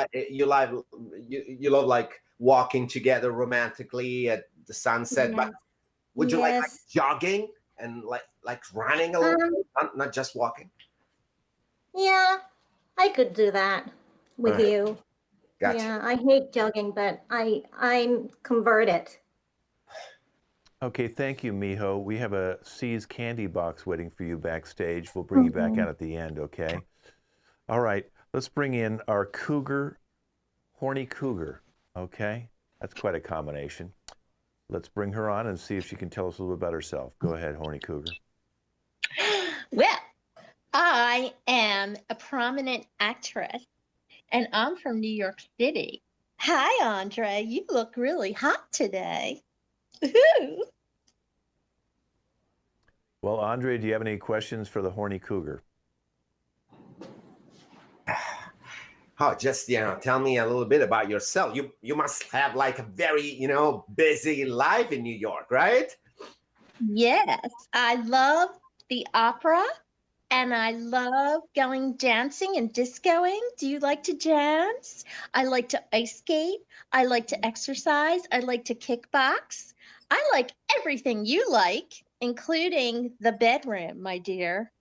like walking together romantically at the sunset, Yes. but would you like Yes. jogging and like running a little, not just walking? Yeah, I could do that with Alright. you. Gotcha. Yeah, I hate jogging, but I'm converted. Okay, thank you, Miho. We have a C's candy box waiting for you backstage. We'll bring you back out at the end, okay? All right, let's bring in our cougar, horny cougar, okay? That's quite a combination. Let's bring her on and see if she can tell us a little bit about herself. Go ahead, Horny Cougar. Well, I am a prominent actress, and I'm from New York City. Hi, Andre. You look really hot today. Woohoo! Well, Andre, do you have any questions for the Horny Cougar? Oh, just tell me a little bit about yourself. You must have like a very busy life in New York, right? Yes, I love the opera, and I love going dancing and discoing. Do you like to dance? I like to ice skate. I like to exercise. I like to kickbox. I like everything you like, including the bedroom, my dear.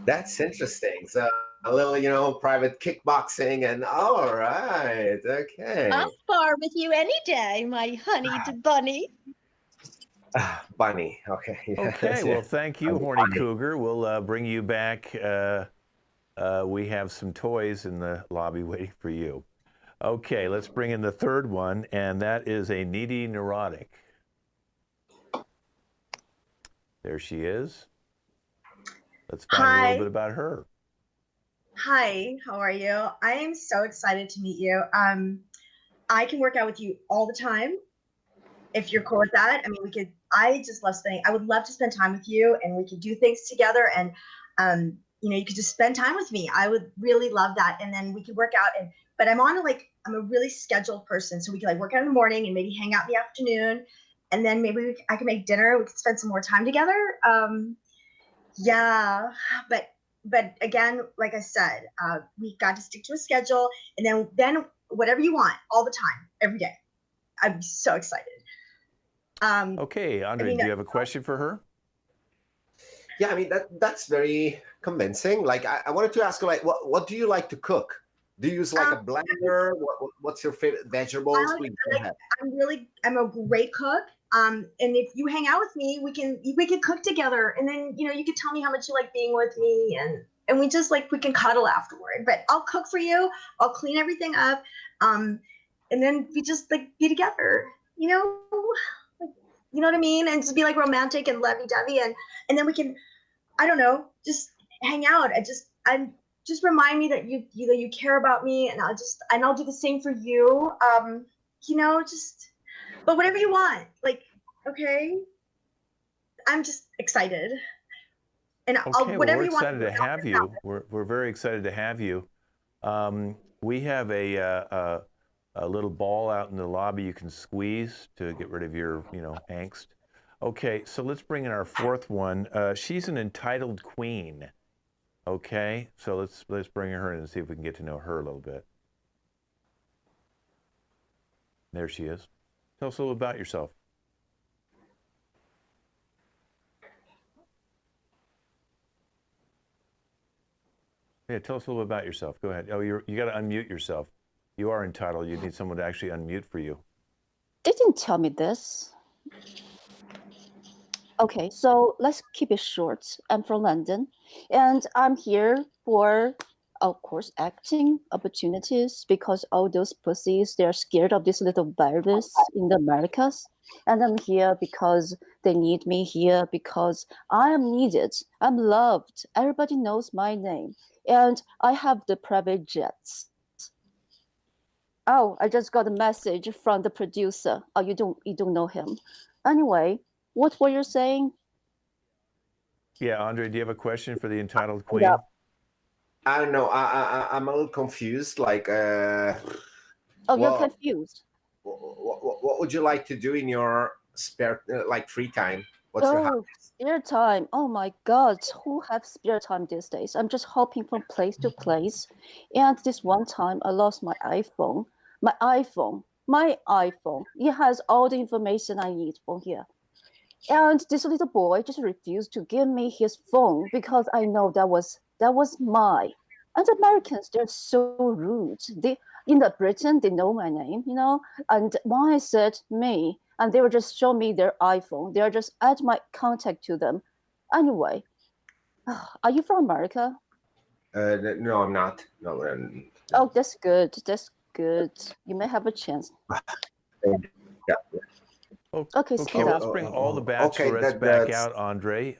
That's interesting. So a little private kickboxing and all right, okay. I'll spar with you any day, my honeyed bunny. Bunny, okay. Okay, well, thank you, Horny Cougar. We'll bring you back. We have some toys in the lobby waiting for you. Okay, let's bring in the third one, and that is a needy neurotic. There she is. Let's find a little bit about her. Hi, how are you? I am so excited to meet you. I can work out with you all the time if you're cool with that. I mean, I just love I would love to spend time with you, and we could do things together, and you could just spend time with me. I would really love that. And then we could work out, but I'm a really scheduled person, so we could work out in the morning and maybe hang out in the afternoon, and then maybe I could make dinner. We could spend some more time together. Yeah, but again, like I said, we got to stick to a schedule, and then whatever you want, all the time, every day. I'd be so excited. Okay, Andre, do you have a question for her? Yeah, I mean that's very convincing. Like I wanted to ask, what do you like to cook? Do you use a blender? What's your favorite vegetables? I'm a great cook. And if you hang out with me, we can cook together, and then you can tell me how much you like being with me, and we just we can cuddle afterward. But I'll cook for you. I'll clean everything up, and then we just be together. You know what I mean? And just be romantic and lovey-dovey, and then we can, I don't know, just hang out. Just remind me that you care about me, and I'll do the same for you. But whatever you want, okay. I'm just excited, and okay, whatever we're you want. excited to have you. We're very excited to have you. We have a little ball out in the lobby you can squeeze to get rid of your angst. Okay, so let's bring in our fourth one. She's an entitled queen. Okay, so let's bring her in and see if we can get to know her a little bit. There she is. Tell us a little about yourself. Yeah, tell us a little bit about yourself. Go ahead. Oh, you got to unmute yourself. You are entitled. You need someone to actually unmute for you. They didn't tell me this. Okay, so let's keep it short. I'm from London, and I'm here for, of course, acting opportunities, because all those pussies, they're scared of this little virus in the Americas. And I'm here because they need me here, because I am needed. I'm loved. Everybody knows my name. And I have the private jets. Oh, I just got a message from the producer. Oh, you don't know him. Anyway, what were you saying? Yeah, Andre, do you have a question for the entitled queen? Yeah. I don't know. I'm a little confused. Oh, you're confused. What would you like to do in your spare, free time? What's your hobby? Spare time. Oh my God, who have spare time these days? I'm just hopping from place to place. And this one time I lost my iPhone. My iPhone. It has all the information I need from here. And this little boy just refused to give me his phone because I know that was mine. And the Americans, they're so rude. In Britain, they know my name, And when I said me, and they would just show me their iPhone, they're just add my contact to them. Anyway, are you from America? No, I'm not. No. Oh, that's good. That's good. You may have a chance. Yeah. Okay, speed Let's up. bring all the bachelorettes back out, Andre.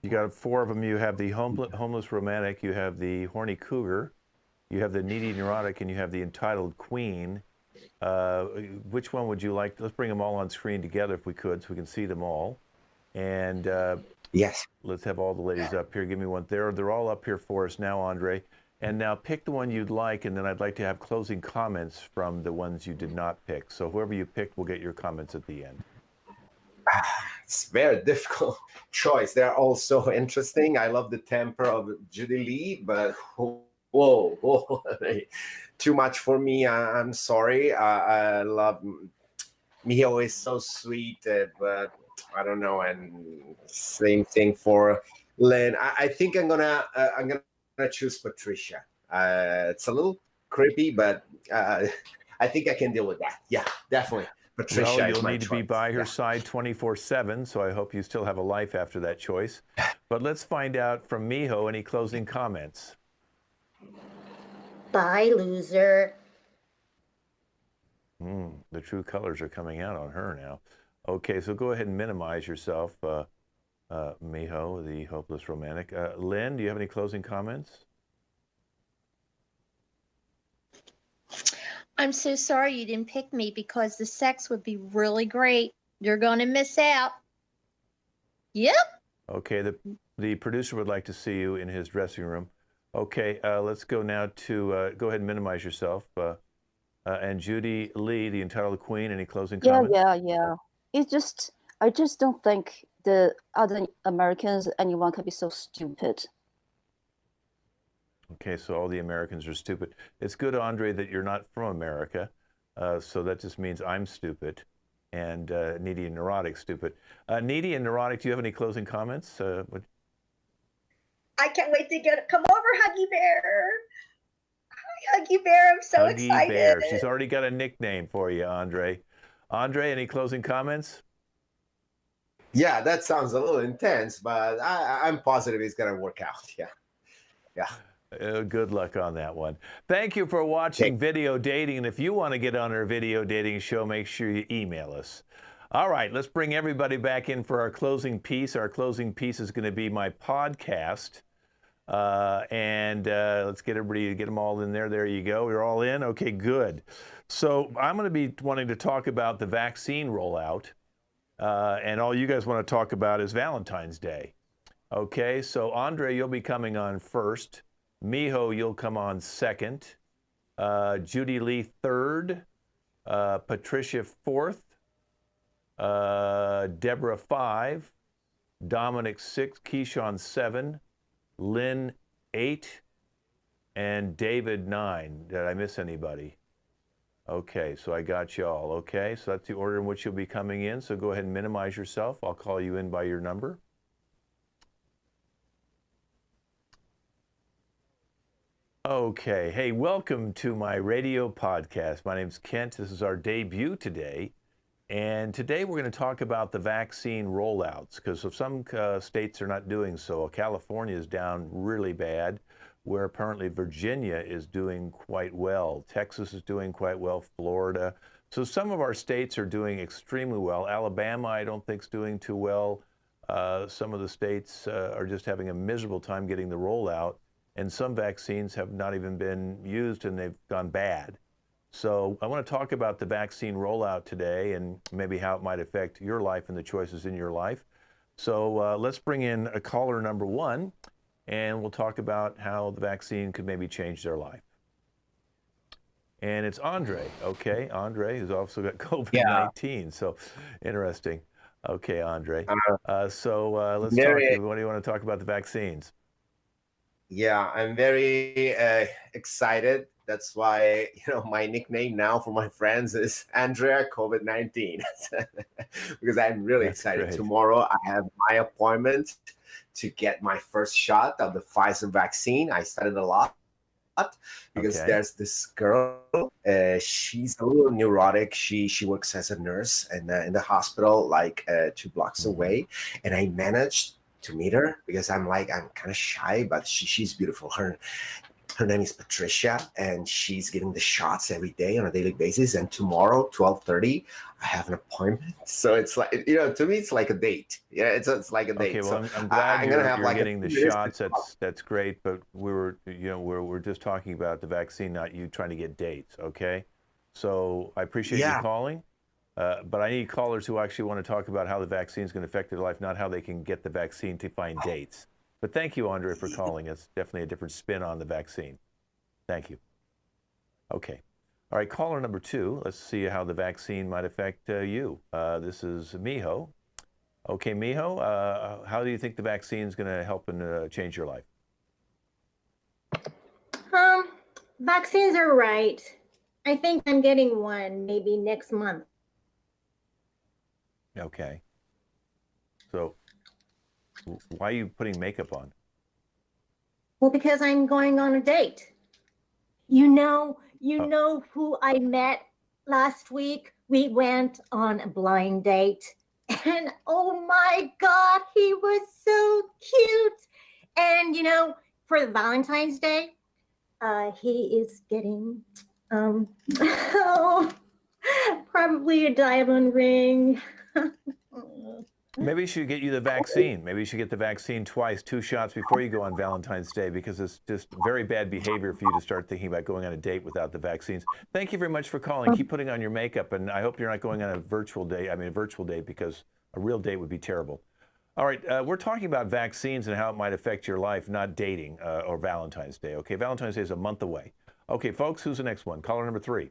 You got 4 of them. You have the homeless romantic, you have the horny cougar, you have the needy neurotic, and you have the entitled queen. Which one would you like? Let's bring them all on screen together if we could, so we can see them all. And yes, let's have all the ladies up here. Give me one. They're all up here for us now, Andre. And now pick the one you'd like, and then I'd like to have closing comments from the ones you did not pick. So whoever you picked will get your comments at the end. It's a very difficult choice. They're all so interesting. I love the temper of Judy Lee, but whoa, too much for me. I'm sorry. I love Miho is so sweet, but I don't know. And same thing for Lynn. I think I'm gonna choose Patricia. It's a little creepy, but I think I can deal with that. Yeah, definitely. Patricia, well, you'll need to be by her side 24/7, so I hope you still have a life after that choice. But let's find out from Miho, any closing comments? Bye, loser. The true colors are coming out on her now. Okay, so go ahead and minimize yourself, Miho, the hopeless romantic. Lynn, do you have any closing comments? I'm so sorry you didn't pick me because the sex would be really great. You're going to miss out. Yep. Okay, the producer would like to see you in his dressing room. Okay, let's go now to, go ahead and minimize yourself. And Judy Lee, the entitled queen, any closing comments? Yeah. I just don't think the other Americans, anyone can be so stupid. Okay, so all the Americans are stupid. It's good, Andre, that you're not from America. So that just means I'm stupid and needy and neurotic stupid. Needy and neurotic, do you have any closing comments? I can't wait to come over, Huggy Bear. Hi, Huggy Bear. I'm so Huggy excited. Bear. She's already got a nickname for you, Andre. Andre, any closing comments? Yeah, that sounds a little intense, but I'm positive it's going to work out. Yeah. Good luck on that one. Thank you for watching Video Dating. And if you want to get on our Video Dating show, make sure you email us. All right, let's bring everybody back in for our closing piece. Our closing piece is going to be my podcast. Let's get everybody to get them all in there. There you go. We're all in. Okay, good. So I'm going to be wanting to talk about the vaccine rollout. And all you guys want to talk about is Valentine's Day. Okay, so Andre, you'll be coming on first. Miho, you'll come on second. Judy Lee third. Patricia fourth. Deborah 5. Dominic 6. Keyshawn 7. Lynn 8. And David 9. Did I miss anybody? Okay, so I got you all. Okay, so that's the order in which you'll be coming in. So go ahead and minimize yourself. I'll call you in by your number. Okay, hey, welcome to my radio podcast. My name's Kent. This is our debut today. And today we're going to talk about the vaccine rollouts because some states are not doing so. California is down really bad, where apparently Virginia is doing quite well. Texas is doing quite well, Florida. So some of our states are doing extremely well. Alabama, I don't think, is doing too well. Some of the states are just having a miserable time getting the rollout. And some vaccines have not even been used and they've gone bad. So I want to talk about the vaccine rollout today and maybe how it might affect your life and the choices in your life. So let's bring in a caller number 1 and we'll talk about how the vaccine could maybe change their life. And it's Andre. Okay, Andre who's also got COVID-19. Yeah. So interesting. Okay, Andre. Let's talk. What do you want to talk about the vaccines? Yeah, I'm very excited. That's why, my nickname now for my friends is Andrea COVID-19 because I'm really excited. Great. Tomorrow I have my appointment to get my first shot of the Pfizer vaccine. I studied a lot because there's this girl. She's a little neurotic. She works as a nurse in the hospital, like 2 blocks away, and I managed to meet her because I'm kind of shy, but she's beautiful. Her name is Patricia, and she's getting the shots every day on a daily basis. And tomorrow, 12:30, I have an appointment. So it's like, to me, it's like a date. Yeah, it's like a date. Okay, well, So I'm glad you're like getting the shots. That's great. But we're just talking about the vaccine, not you trying to get dates. Okay, so I appreciate you calling. But I need callers who actually want to talk about how the vaccine is going to affect their life, not how they can get the vaccine to find dates. But thank you, Andre, for calling. It's definitely a different spin on the vaccine. Thank you. Okay. All right, caller number 2. Let's see how the vaccine might affect you. This is Miho. Okay, Miho, how do you think the vaccine is going to help and change your life? Vaccines are right. I think I'm getting one maybe next month. Okay. So why are you putting makeup on? Well, because I'm going on a date. You know who I met last week? We went on a blind date. And oh my God, he was so cute. And for Valentine's Day, he is getting probably a diamond ring. Maybe he should get you the vaccine. Maybe you should get the vaccine twice, 2 shots before you go on Valentine's Day, because it's just very bad behavior for you to start thinking about going on a date without the vaccines. Thank you very much for calling. Keep putting on your makeup, and I hope you're not going on a virtual date, because a real date would be terrible. All right, we're talking about vaccines and how it might affect your life, not dating or Valentine's Day. Okay, Valentine's Day is a month away. Okay, folks, who's the next one? Caller number 3.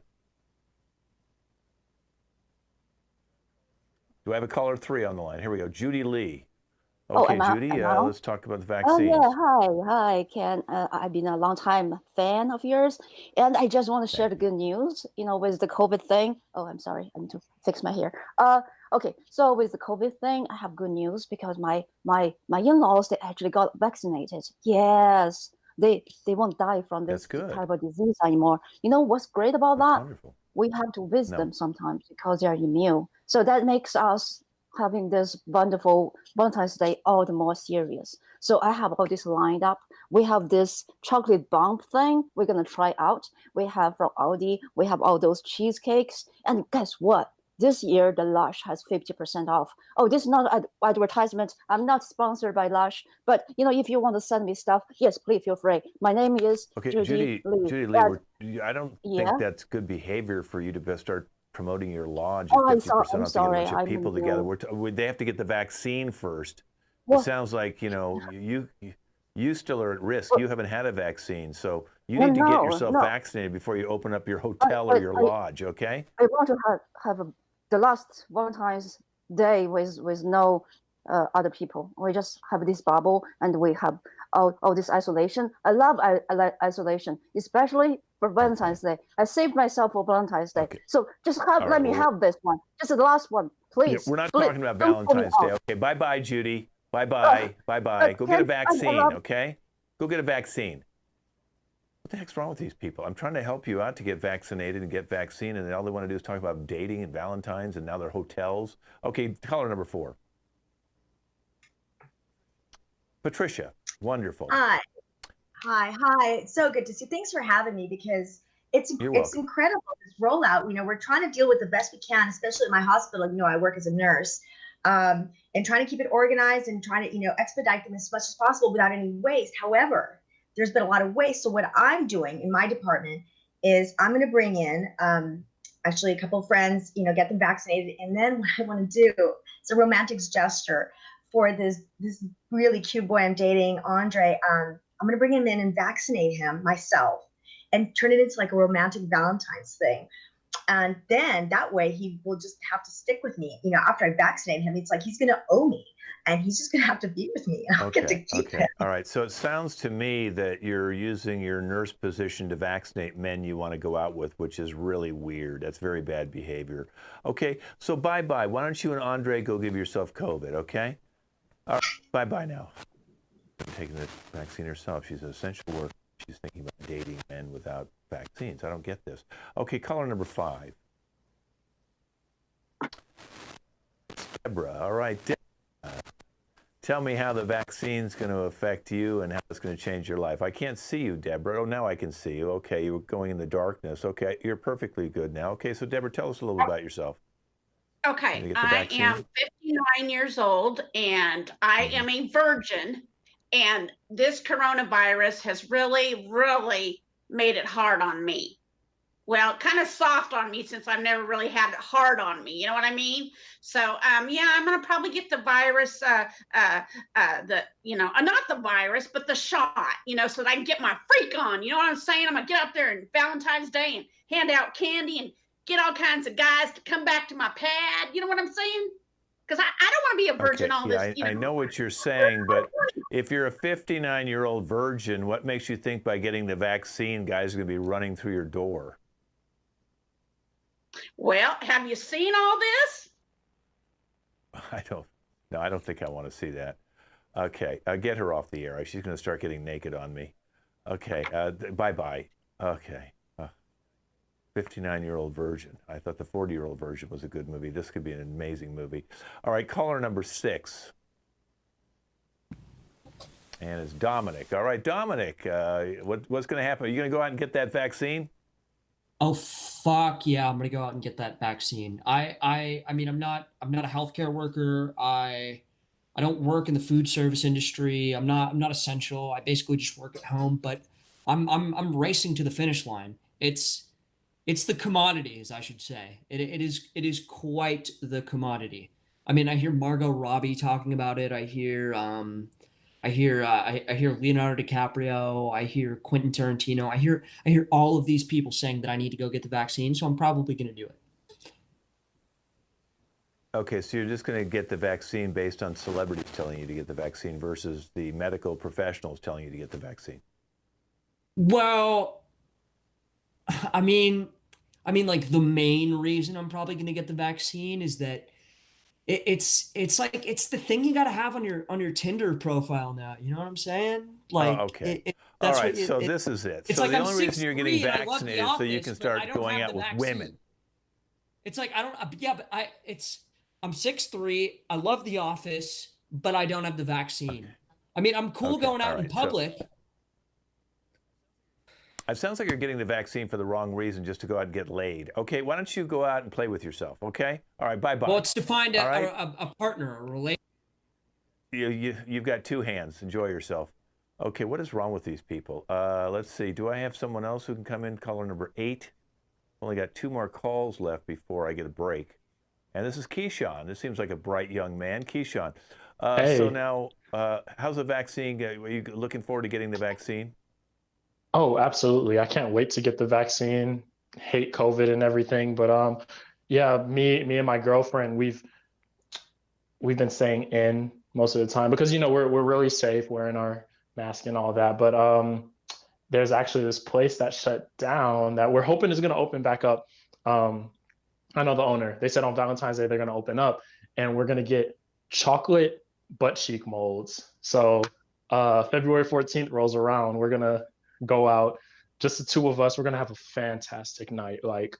Do I have a caller 3 on the line? Here we go. Judy Lee. Okay, Judy, let's talk about the vaccines. Oh, yeah. Hi, Ken. I've been a long time fan of yours, and I just want to share the good news, with the COVID thing. Oh, I'm sorry. I need to fix my hair. Okay, so with the COVID thing, I have good news because my in-laws, they actually got vaccinated. Yes, they won't die from this terrible disease anymore. You know what's great about that? Wonderful. We have to visit them sometimes because they are immune. So that makes us having this wonderful Valentine's Day all the more serious. So I have all this lined up. We have this chocolate bomb thing we're going to try out. We have from Aldi, we have all those cheesecakes. And guess what? This year, the Lush has 50% off. Oh, this is not an advertisement. I'm not sponsored by Lush. But, if you want to send me stuff, yes, please feel free. My name is Judy Lee. Judy Lee, I don't think that's good behavior for you to start promoting your lodge at 50% I'm off sorry. to get a bunch of people together. They have to get the vaccine first. It sounds like, you still are at risk. You haven't had a vaccine. So you need to get yourself vaccinated before you open up your hotel or your lodge, okay? I want to have the last Valentine's Day with no other people. We just have this bubble and we have all this isolation. I love isolation, especially for Valentine's Day. I saved myself for Valentine's Day. Okay. So just let me have this one. Just the last one, please. Yeah, we're not talking about Valentine's Day. Okay, bye-bye, Judy. Bye-bye. Bye-bye. Go get a vaccine, okay? Go get a vaccine. What the heck's wrong with these people? I'm trying to help you out to get vaccinated and get vaccine, and all they want to do is talk about dating and Valentine's, and now they're hotels. Okay, caller number 4. Patricia, wonderful. Hi. It's so good to see you. Thanks for having me, because it's incredible, this rollout. We're trying to deal with the best we can, especially at my hospital. I work as a nurse, and trying to keep it organized and trying to, expedite them as much as possible without any waste. However, there's been a lot of waste. So what I'm doing in my department is I'm going to bring in actually a couple of friends, get them vaccinated. And then what I want to do, it's a romantic gesture for this really cute boy I'm dating, Andre. I'm going to bring him in and vaccinate him myself and turn it into like a romantic Valentine's thing. And then that way he will just have to stick with me. After I vaccinate him, it's like he's going to owe me and he's just going to have to be with me. I'll get to keep him. All right. So it sounds to me that you're using your nurse position to vaccinate men you want to go out with, which is really weird. That's very bad behavior. Okay. So bye-bye. Why don't you and Andre go give yourself COVID, okay? All right. Bye-bye now. Taking the vaccine herself. She's an essential worker. She's thinking about dating men without vaccines. I don't get this. Okay, caller number 5. Deborah. All right, Tell me how the vaccine's going to affect you and how it's going to change your life. I can't see you, Deborah. Oh, now I can see you. Okay, you were going in the darkness. Okay, you're perfectly good now. Okay, so Deborah, tell us a little bit about yourself. Okay, I am 59 years old and I am a virgin, and this coronavirus has really, really made it hard on me. Well, kind of soft on me since I've never really had it hard on me. You know what I mean? So, yeah, I'm gonna probably get the virus, not the virus, but the shot. So that I can get my freak on. You know what I'm saying? I'm gonna get out there on Valentine's Day and hand out candy and get all kinds of guys to come back to my pad. You know what I'm saying? Because I don't want to be a virgin all this. I know what you're saying, but if you're a 59-year-old virgin, what makes you think by getting the vaccine, guys are going to be running through your door? Well, have you seen all this? I don't think I want to see that. Okay, get her off the air. She's going to start getting naked on me. Okay, bye-bye. Okay. 59-year-old virgin. I thought the 40-year-old virgin was a good movie. This could be an amazing movie. All right, caller number 6. And it's Dominic. All right, Dominic, what's going to happen? Are you going to go out and get that vaccine? Oh, fuck yeah, I'm gonna go out and get that vaccine. I mean, I'm not a healthcare worker. I don't work in the food service industry. I'm not essential. I basically just work at home, but I'm racing to the finish line. It's the commodities, I should say. It is quite the commodity. I mean, I hear Margot Robbie talking about it. I hear Leonardo DiCaprio. I hear Quentin Tarantino. I hear all of these people saying that I need to go get the vaccine. So I'm probably going to do it. Okay, so you're just going to get the vaccine based on celebrities telling you to get the vaccine versus the medical professionals telling you to get the vaccine. Well, I mean, like the main reason I'm probably going to get the vaccine is that it's the thing you got to have on your Tinder profile now. You know what I'm saying? Like, okay. That's all right. So this is it. It's so like the I'm only reason you're getting vaccinated is so you can start going out with women. It's like I'm 6'3". I love The Office, but I don't have the vaccine. Okay. I mean, I'm cool going out in public. It sounds like you're getting the vaccine for the wrong reason, just to go out and get laid. Okay, why don't you go out and play with yourself, okay? All right, bye-bye. Well, it's to find a partner, a relationship. You've got 2 hands. Enjoy yourself. Okay, what is wrong with these people? Let's see. Do I have someone else who can come in? Caller number 8. Only got 2 more calls left before I get a break. And this is Keyshawn. This seems like a bright young man. Keyshawn. Hey. So now, how's the vaccine? Are you looking forward to getting the vaccine? Oh, absolutely. I can't wait to get the vaccine. Hate COVID and everything, but yeah, me and my girlfriend, we've been staying in most of the time because we're really safe wearing our mask and all that. But there's actually this place that shut down that we're hoping is going to open back up. I know the owner. They said on Valentine's Day they're going to open up, and we're going to get chocolate butt cheek molds. So February 14th rolls around. We're going to go out, just the 2 of us. We're going to have a fantastic night. Like,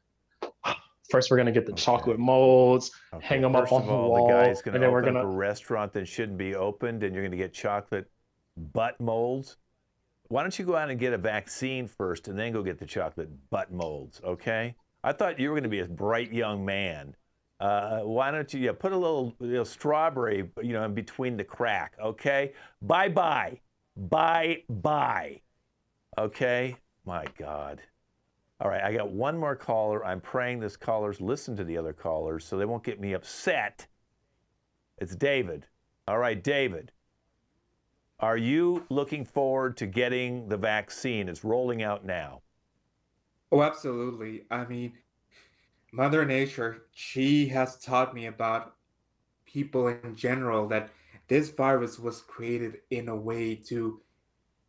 first we're going to get the chocolate molds, hang them up on the wall. The guy's going to open up a restaurant that shouldn't be opened, and you're going to get chocolate butt molds. Why don't you go out and get a vaccine first and then go get the chocolate butt molds, okay? I thought you were going to be a bright young man. Why don't you put a little strawberry, in between the crack, okay? Bye-bye. Bye-bye. Okay? My God. All right, I got 1 more caller. I'm praying this caller's listen to the other callers so they won't get me upset. It's David. All right, David. Are you looking forward to getting the vaccine? It's rolling out now. Oh, absolutely. I mean, Mother Nature, she has taught me about people in general that this virus was created in a way to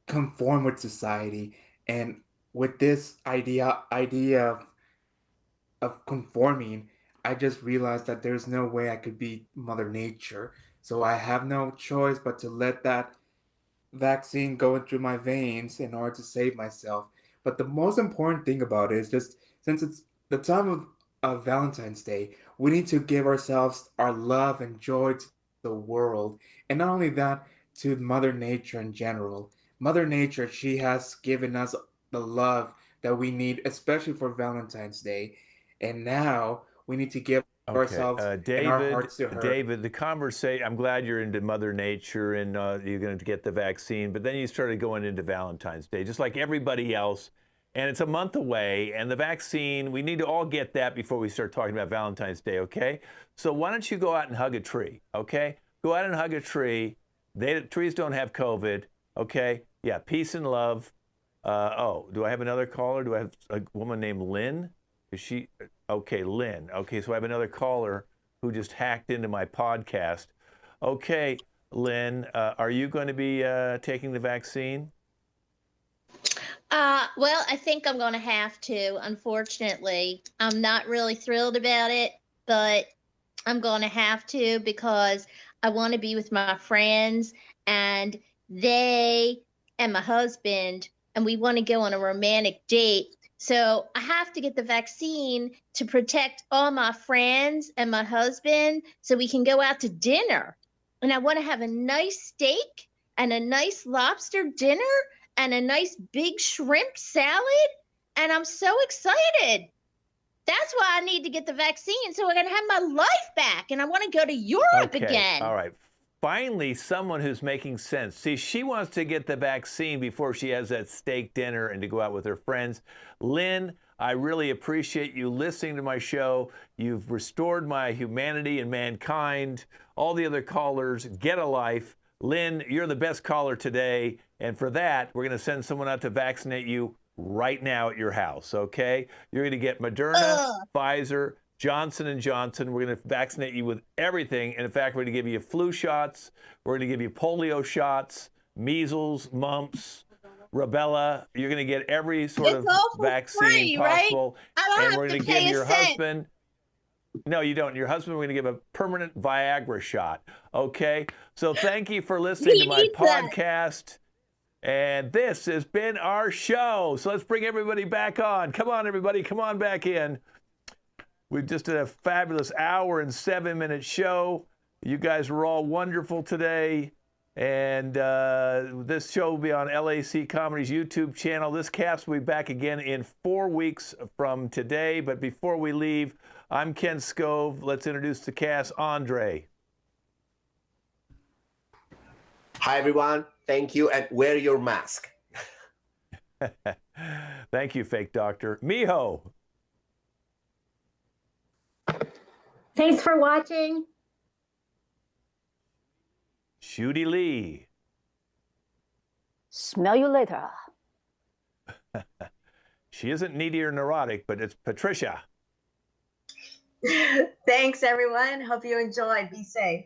conform with society. And with this idea of conforming, I just realized that there's no way I could be Mother Nature. So I have no choice but to let that vaccine go through my veins in order to save myself. But the most important thing about it is just since it's the time of Valentine's Day, we need to give ourselves our love and joy the world. And not only that, to Mother Nature in general. Mother Nature, she has given us the love that we need, especially for Valentine's Day. And now we need to give Okay, ourselves and our David, hearts to her. David, the conversation, I'm glad you're into Mother Nature and you're going to get the vaccine, but then you started going into Valentine's Day, just like everybody else. And it's a month away, and the vaccine, we need to all get that before we start talking about Valentine's Day, okay? So why don't you go out and hug a tree, okay? Go out and hug a tree. Trees don't have COVID, okay? Yeah, peace and love. Oh, do I have another caller? Do I have a woman named Lynn? Is she? Okay, Lynn. Okay, so I have another caller who just hacked into my podcast. Okay, Lynn, are you going to be taking the vaccine? Well, I think I'm going to have to, unfortunately. I'm not really thrilled about it, but I'm going to have to because I want to be with my friends and they and my husband, and we want to go on a romantic date. So I have to get the vaccine to protect all my friends and my husband so we can go out to dinner. And I want to have a nice steak and a nice lobster dinner and a nice big shrimp salad. And I'm so excited. That's why I need to get the vaccine so I can have my life back. And I want to go to Europe again. All right. Finally, someone who's making sense. See, she wants to get the vaccine before she has that steak dinner and to go out with her friends. Lynn, I really appreciate you listening to my show. You've restored my humanity and mankind. All the other callers, get a life. Lynn, you're the best caller today. And for that, we're going to send someone out to vaccinate you right now at your house, okay? You're going to get Moderna, Pfizer, Johnson & Johnson. We're going to vaccinate you with everything. And in fact, we're going to give you flu shots. We're going to give you polio shots, measles, mumps, rubella. You're going to get every sort of vaccine possible. Right? And we're going to give your husband... No, you don't. Your husband, we're going to give a permanent Viagra shot. Okay? So thank you for listening to my podcast. And this has been our show. So let's bring everybody back on. Come on, everybody. Come on back in. We just did a fabulous hour and 7-minute show. You guys were all wonderful today. And this show will be on LAC Comedy's YouTube channel. This cast will be back again in 4 weeks from today. But before we leave, I'm Ken Scove. Let's introduce the cast. Andre. Hi, everyone. Thank you. And wear your mask. Thank you, fake doctor. Miho. Thanks for watching. Shooty Lee. Smell you later. She isn't needy or neurotic, but it's Patricia. Thanks, everyone. Hope you enjoyed. Be safe.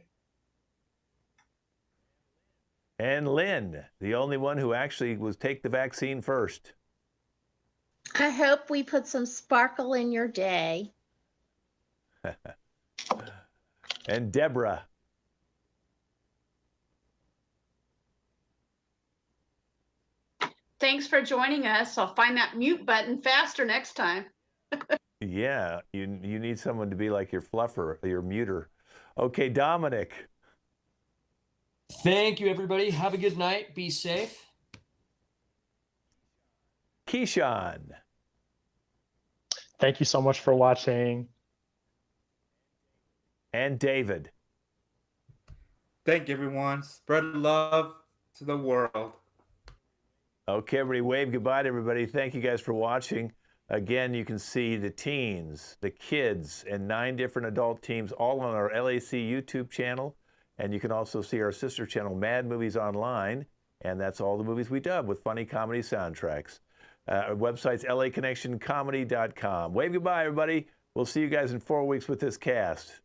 And Lynn, the only one who actually was take the vaccine first. I hope we put some sparkle in your day. And Deborah. Thanks for joining us. I'll find that mute button faster next time. Yeah, you need someone to be like your fluffer, your muter. Okay, Dominic. Thank you, everybody. Have a good night. Be safe. Keyshawn. Thank you so much for watching. And David. Thank you, everyone. Spread love to the world. Okay, everybody, wave goodbye to everybody. Thank you guys for watching. Again, you can see the teens, the kids, and 9 different adult teams all on our LAC YouTube channel. And you can also see our sister channel, Mad Movies Online. And that's all the movies we dub with funny comedy soundtracks. Our website's laconnectioncomedy.com. Wave goodbye, everybody. We'll see you guys in 4 weeks with this cast.